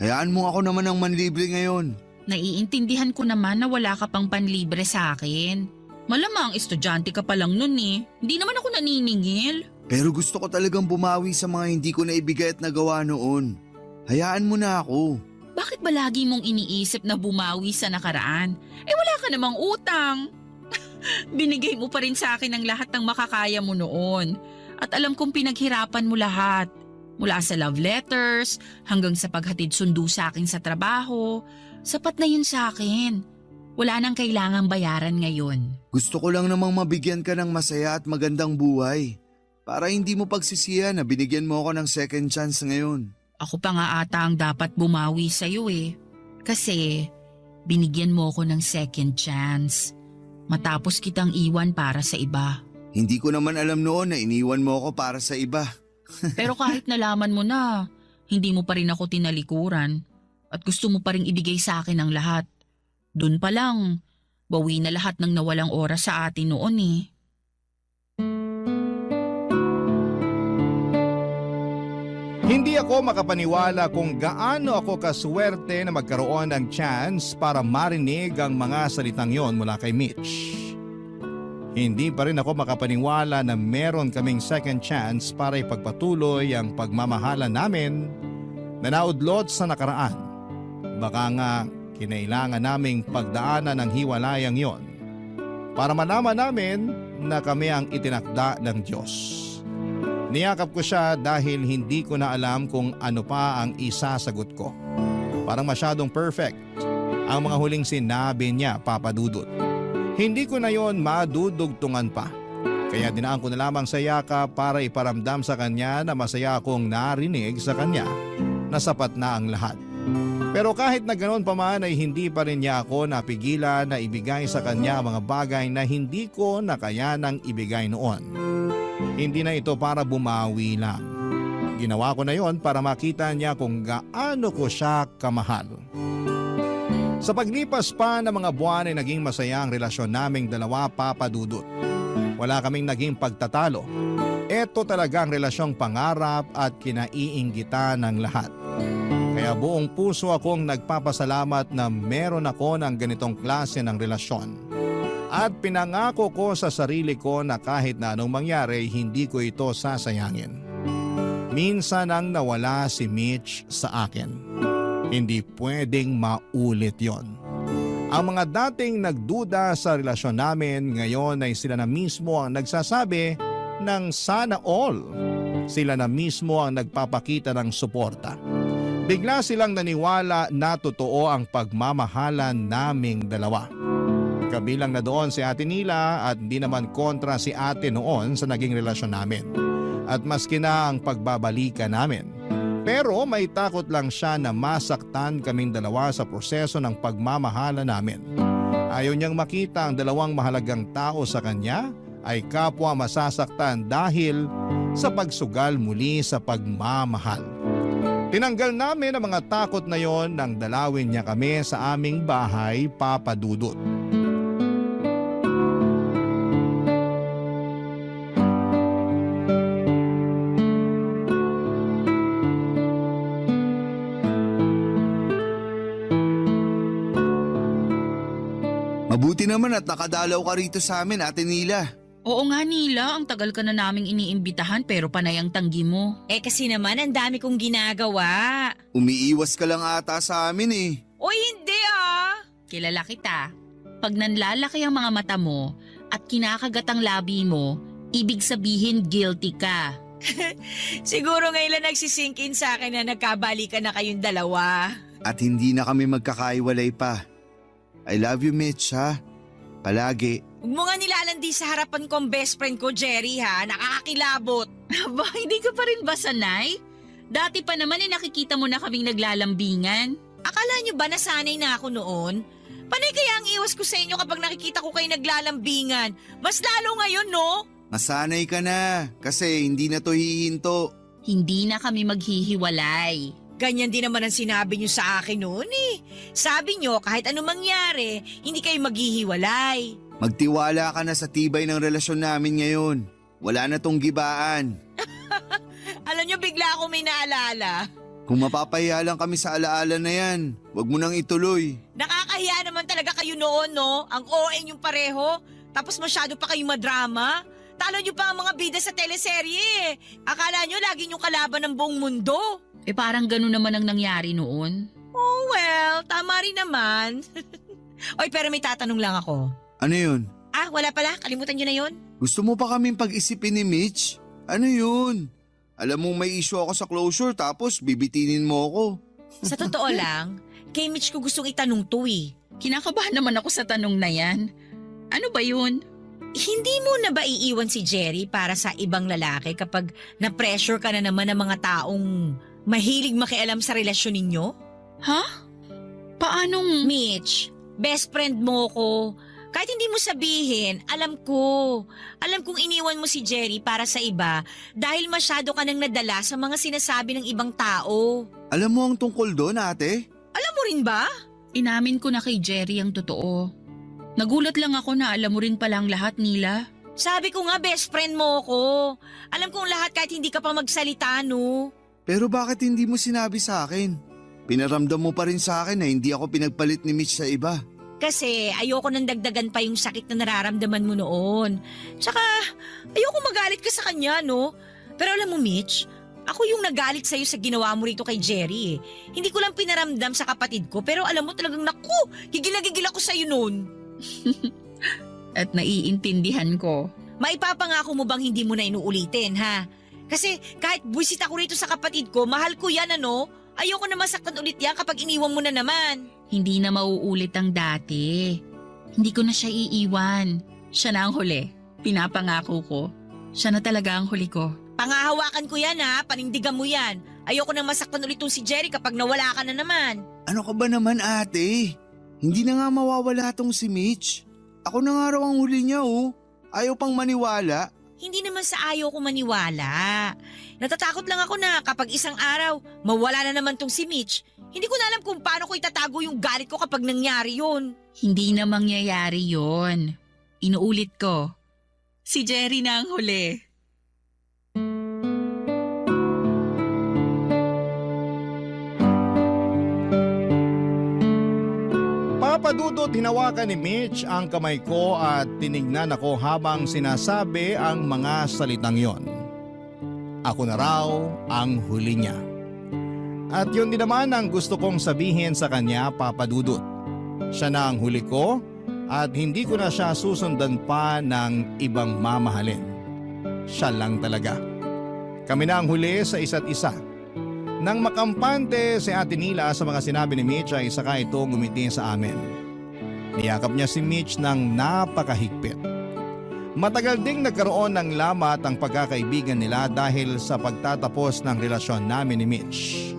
Hayaan mo ako naman ang manlibre ngayon. Naiintindihan ko naman na wala ka pang panlibre sa akin. Malamang estudyante ka pa lang nun eh. Hindi naman ako naniningil. Pero gusto ko talagang bumawi sa mga hindi ko naibigay at nagawa noon. Hayaan mo na ako. Bakit ba lagi mong iniisip na bumawi sa nakaraan? Eh wala ka namang utang. Binigay mo pa rin sa akin ang lahat ng makakaya mo noon. At alam kong pinaghirapan mo lahat. Mula sa love letters, hanggang sa paghatid sundo sa akin sa trabaho. Sapat na yun sa akin. Wala nang kailangang bayaran ngayon. Gusto ko lang namang mabigyan ka ng masaya at magandang buhay. Para hindi mo pagsisihan na binigyan mo ako ng second chance ngayon. Ako pa nga ata ang dapat bumawi sa'yo eh. Kasi binigyan mo ako ng second chance. matapos kitang iwan para sa iba. Hindi ko naman alam noon na iniwan mo ako para sa iba. Pero kahit nalaman mo na, hindi mo pa rin ako tinalikuran at gusto mo pa rin ibigay sa akin ang lahat. Doon pa lang, bawi na lahat ng nawalang oras sa atin noon eh. Hindi ako makapaniwala kung gaano ako kaswerte na magkaroon ng chance para marinig ang mga salitang yon mula kay Mitch. Hindi pa rin ako makapaniwala na meron kaming second chance para ipagpatuloy ang pagmamahalan namin na naudlot sa nakaraan. Baka nga kinailangan naming pagdaanan ng hiwalayang yon para malaman namin na kami ang itinakda ng Diyos. Niyakap ko siya dahil hindi ko na alam kung ano pa ang isasagot ko. Parang masyadong perfect ang mga huling sinabi niya, Papa Dudut. Hindi ko na yon madudugtungan pa. Kaya dinaan ko na lamang sa yakap para iparamdam sa kanya na masaya akong narinig sa kanya na sapat na ang lahat. Pero kahit na ganoon pa man ay hindi pa rin niya ako napigilan na ibigay sa kanya mga bagay na hindi ko nakayanang ibigay noon. Hindi na ito para bumawi lang. Ginawa ko na yon para makita niya kung gaano ko siya kamahal. Sa paglipas pa ng mga buwan ay naging masaya ang relasyon naming dalawa, Papa Dudut. Wala kaming naging pagtatalo. Ito talaga ang relasyong pangarap at kinaiinggitan ng lahat. Kaya buong puso akong nagpapasalamat na meron ako ng ganitong klase ng relasyon. At pinangako ko sa sarili ko na kahit na anong mangyari, hindi ko ito sasayangin. Minsan ang nawala si Mitch sa akin. Hindi pwedeng maulit yon. Ang mga dating nagduda sa relasyon namin ngayon ay sila na mismo ang nagsasabi ng sana all. Sila na mismo ang nagpapakita ng suporta. Bigla silang naniwala na totoo ang pagmamahalan naming dalawa. Kabilang na doon si Ate Nila at hindi naman kontra si Ate noon sa naging relasyon namin. At maski na ang pagbabalikan namin. Pero may takot lang siya na masaktan kaming dalawa sa proseso ng pagmamahala namin. Ayaw niyang makita ang dalawang mahalagang tao sa kanya ay kapwa masasaktan dahil sa pagsugal muli sa pagmamahal. Tinanggal namin ang mga takot na yon nang dalawin niya kami sa aming bahay, Papa Dudut. Mabuti naman at nakadalaw ka rito sa amin, Ate Nila. Oo nga Nila, ang tagal ka na naming iniimbitahan pero panay ang tanggi mo. Kasi naman ang dami kong ginagawa. Umiiwas ka lang ata sa amin eh. O hindi ah! Kilala kita. Pag nanlalaki ang mga mata mo at kinakagat ang labi mo, ibig sabihin guilty ka. Siguro ngayon lang nagsisink in sa akin na nagkabalikan na kayong dalawa. At hindi na kami magkakaiwalay pa. I love you, Mitch, ha? Palagi. Huwag mo nga nilalandi sa harapan kong best friend ko, Jerry, ha? Nakakakilabot. Aba, hindi ka pa rin ba sanay? Dati pa naman nakikita mo na kaming naglalambingan. Akala nyo ba nasanay na ako noon? Panay kaya ang iwas ko sa inyo kapag nakikita ko kayo naglalambingan? Mas lalo ngayon, no? Masanay ka na kasi hindi na to hihinto. Hindi na kami maghihiwalay. Ganyan din naman ang sinabi nyo sa akin noon eh. Sabi nyo kahit anong mangyari, hindi kayo maghihiwalay. Magtiwala ka na sa tibay ng relasyon namin ngayon. Wala na tong gibaan. Alam nyo, bigla ako may naalala. Kung mapapahiya lang kami sa alaala na yan, wag mo nang ituloy. Nakakahiya naman talaga kayo noon, no? Ang OA yung pareho. Tapos masyado pa kayong madrama. Talo nyo pa ang mga bida sa teleserye. Akala nyo lagi nyo kalaban ng buong mundo. Parang gano'n naman ang nangyari noon. Oh well, tama rin naman. Oy, pero may tatanong lang ako. Ano yun? Wala pala. Kalimutan nyo na yun. Gusto mo pa kaming pag-isipin ni Mitch? Ano yun? Alam mong may issue ako sa closure tapos bibitinin mo ako. Sa totoo lang, kay Mitch ko gustong itanong to eh. Kinakabahan naman ako sa tanong na yan. Ano ba yun? Hindi mo na ba iiwan si Jerry para sa ibang lalaki kapag na-pressure ka na naman ng mga taong mahilig makialam sa relasyon ninyo? Ha? Paanong… Mitch, best friend mo ko. Kahit hindi mo sabihin, alam ko. Alam kong iniwan mo si Jerry para sa iba dahil masyado ka nang nadala sa mga sinasabi ng ibang tao. Alam mo ang tungkol doon, ate? Alam mo rin ba? Inamin ko na kay Jerry ang totoo. Nagulat lang ako na alam mo rin palang lahat, Nila. Sabi ko nga best friend mo ko. Alam kong lahat kahit hindi ka pa magsalita, no? Pero bakit hindi mo sinabi sa akin? Pinaramdam mo pa rin sa akin na hindi ako pinagpalit ni Mitch sa iba. Kasi ayoko nang dagdagan pa yung sakit na nararamdaman mo noon. Tsaka ayoko magalit ka sa kanya, no? Pero alam mo Mitch, ako yung nagalit sa'yo sa ginawa mo rito kay Jerry. Hindi ko lang pinaramdam sa kapatid ko pero alam mo talagang naku, gigil na gigil ako sa'yo noon. At naiintindihan ko. Maipapangako mo bang hindi mo na inuulitin, ha? Kasi kahit buwisit ako rito sa kapatid ko, mahal ko yan, ano? Ayoko na masaktan ulit yan kapag iniwan mo na naman. Hindi na mauulit ang dati. Hindi ko na siya iiwan. Siya na ang huli. Pinapangako ko. Siya na talaga ang huli ko. Pangahawakan ko yan, ha? Panindigan mo yan. Ayoko na masaktan ulit tong si Jerry kapag nawala ka na naman. Ano ka ba naman, ate? Hindi na nga mawawala tong si Mitch. Ako na nga raw ang huli niya, oh. Ayaw pang maniwala. Hindi naman sa ayaw ko maniwala. Natatakot lang ako na kapag isang araw, mawala na naman tong si Mitch. Hindi ko na alam kung paano ko itatago yung galit ko kapag nangyari yun. Hindi na mangyayari yon. Inuulit ko. Si Jerry na ang huli. Papadudot hinawakan ni Mitch ang kamay ko at tinignan ako habang sinasabi ang mga salitang yon. Ako na raw ang huli niya. At yun din naman ang gusto kong sabihin sa kanya, Papadudot. Siya na ang huli ko at hindi ko na siya susundan pa ng ibang mamahalin. Siya lang talaga. Kami na ang huli sa isa't isa. Nang makampante si Ate Nila sa mga sinabi ni Mitch ay saka ito ngumiti sa amin. Niyakap niya si Mitch ng napakahigpit. Matagal ding nagkaroon ng lamat ang pagkakaibigan nila dahil sa pagtatapos ng relasyon namin ni Mitch.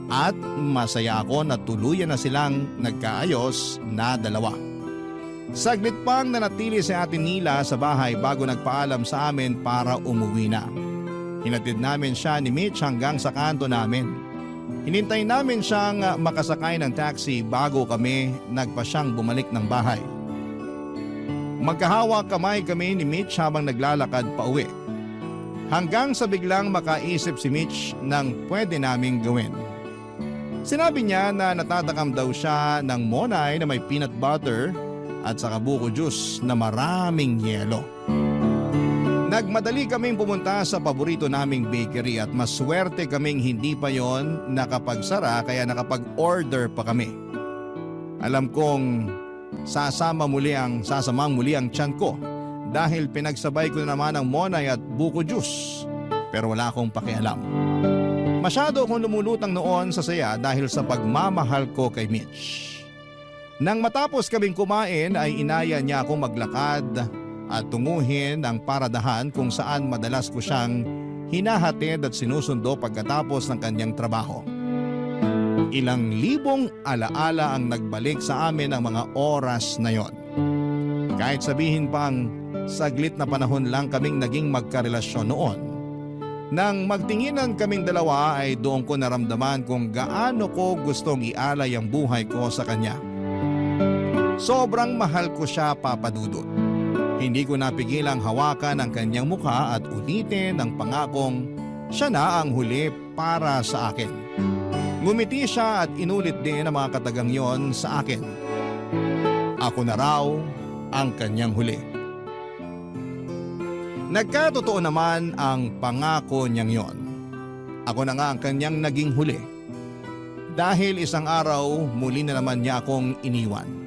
At masaya ako na tuluyan na silang nagkaayos na dalawa. Saglit pang nanatili si Ate Nila sa bahay bago nagpaalam sa amin para umuwi na. Hinatid namin siya ni Mitch hanggang sa kanto namin. Hinintay namin siyang makasakay ng taxi bago kami nagpasyang bumalik ng bahay. Magkahawak kamay kami ni Mitch habang naglalakad pa uwi. Hanggang sa biglang makaisip si Mitch ng pwede naming gawin. Sinabi niya na natatakam daw siya ng monay na may peanut butter at saka buko juice na maraming yelo. Nagmadali kaming pumunta sa paborito naming bakery at maswerte kaming hindi pa yon nakapagsara kaya nakapag-order pa kami. Alam kong sasamang muli ang tiyan ko dahil pinagsabay ko na naman ang monay at buko juice pero wala akong pakialam. Masyado akong lumulutang noon sa saya dahil sa pagmamahal ko kay Mitch. Nang matapos kaming kumain ay inaya niya akong maglakad at tunguhin ang paradahan kung saan madalas ko siyang hinahatid at sinusundo pagkatapos ng kanyang trabaho. Ilang libong alaala ang nagbalik sa amin ang mga oras na yon. Kahit sabihin pang saglit na panahon lang kaming naging magkarelasyon noon. Nang magtinginan kaming dalawa ay doon ko naramdaman kung gaano ko gustong ialay ang buhay ko sa kanya. Sobrang mahal ko siya, Papadudot. Hindi ko napigilang hawakan ang kanyang mukha at ulitin ang pangakong siya na ang huli para sa akin. Ngumiti siya at inulit din ang mga katagang yon sa akin. Ako na raw ang kanyang huli. Nagkatotoo naman ang pangako niyang yon. Ako na nga ang kanyang naging huli. Dahil isang araw muli na naman niya akong iniwan.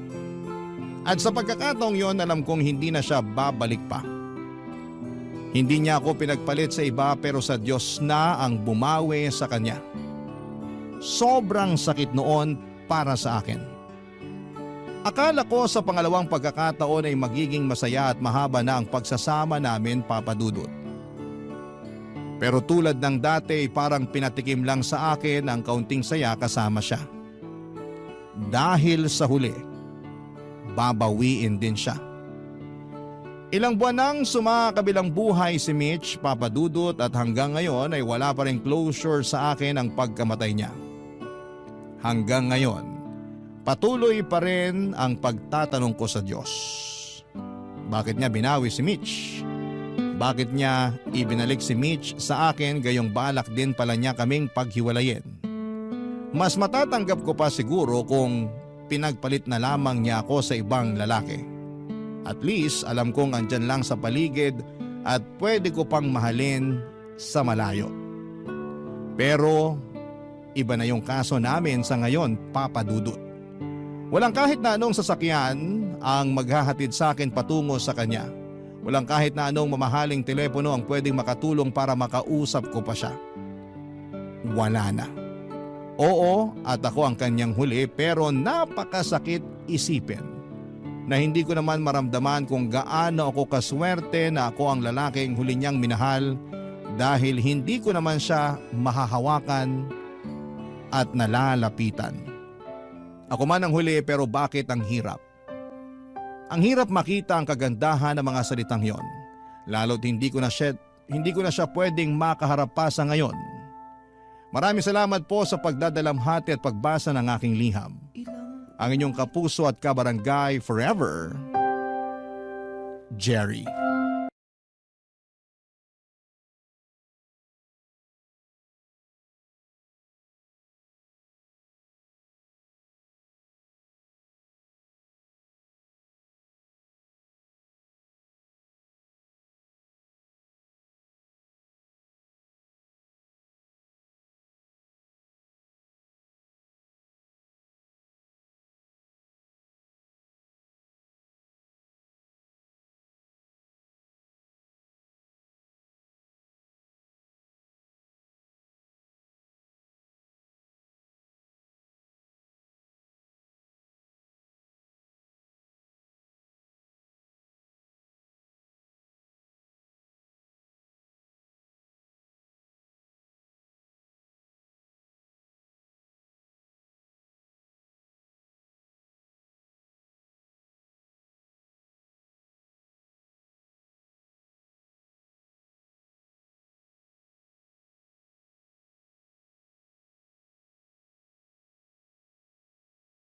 At sa pagkakataong yon alam kong hindi na siya babalik pa. Hindi niya ako pinagpalit sa iba pero sa Diyos na ang bumawi sa kanya. Sobrang sakit noon para sa akin. Akala ko sa pangalawang pagkakataon ay magiging masaya at mahaba na ang pagsasama namin, Papadudot. Pero tulad ng dati parang pinatikim lang sa akin ang kaunting saya kasama siya. Dahil sa huli, babawiin din siya. Ilang buwan nang sumakabilang buhay si Mitch, Papa Dudut, at hanggang ngayon ay wala pa rin closure sa akin ang pagkamatay niya. Hanggang ngayon, patuloy pa rin ang pagtatanong ko sa Diyos. Bakit niya binawi si Mitch? Bakit niya ibinalik si Mitch sa akin gayong balak din pala niya kaming paghiwalayin? Mas matatanggap ko pa siguro kung pinagpalit na lamang niya ako sa ibang lalaki. At least alam kong andyan lang sa paligid at pwede ko pang mahalin sa malayo. Pero iba na yung kaso namin sa ngayon, Papa Dudut. Walang kahit na anong sasakyan ang maghahatid sa akin patungo sa kanya. Walang kahit na anong mamahaling telepono ang pwedeng makatulong para makausap ko pa siya. Wala na. Oo, at ako ang kanyang huli, pero napakasakit isipin na hindi ko naman maramdaman kung gaano ako kaswerte na ako ang lalaking huli niyang minahal dahil hindi ko naman siya mahahawakan at nalalapitan. Ako man ang huli, pero bakit ang hirap? Ang hirap makita ang kagandahan ng mga salitang yon, lalo't hindi ko na siya pwedeng makaharap pa sa ngayon. Maraming salamat po sa pagdadalamhati at pagbasa ng aking liham. Ang inyong kapuso at kabarangay forever, Jerry.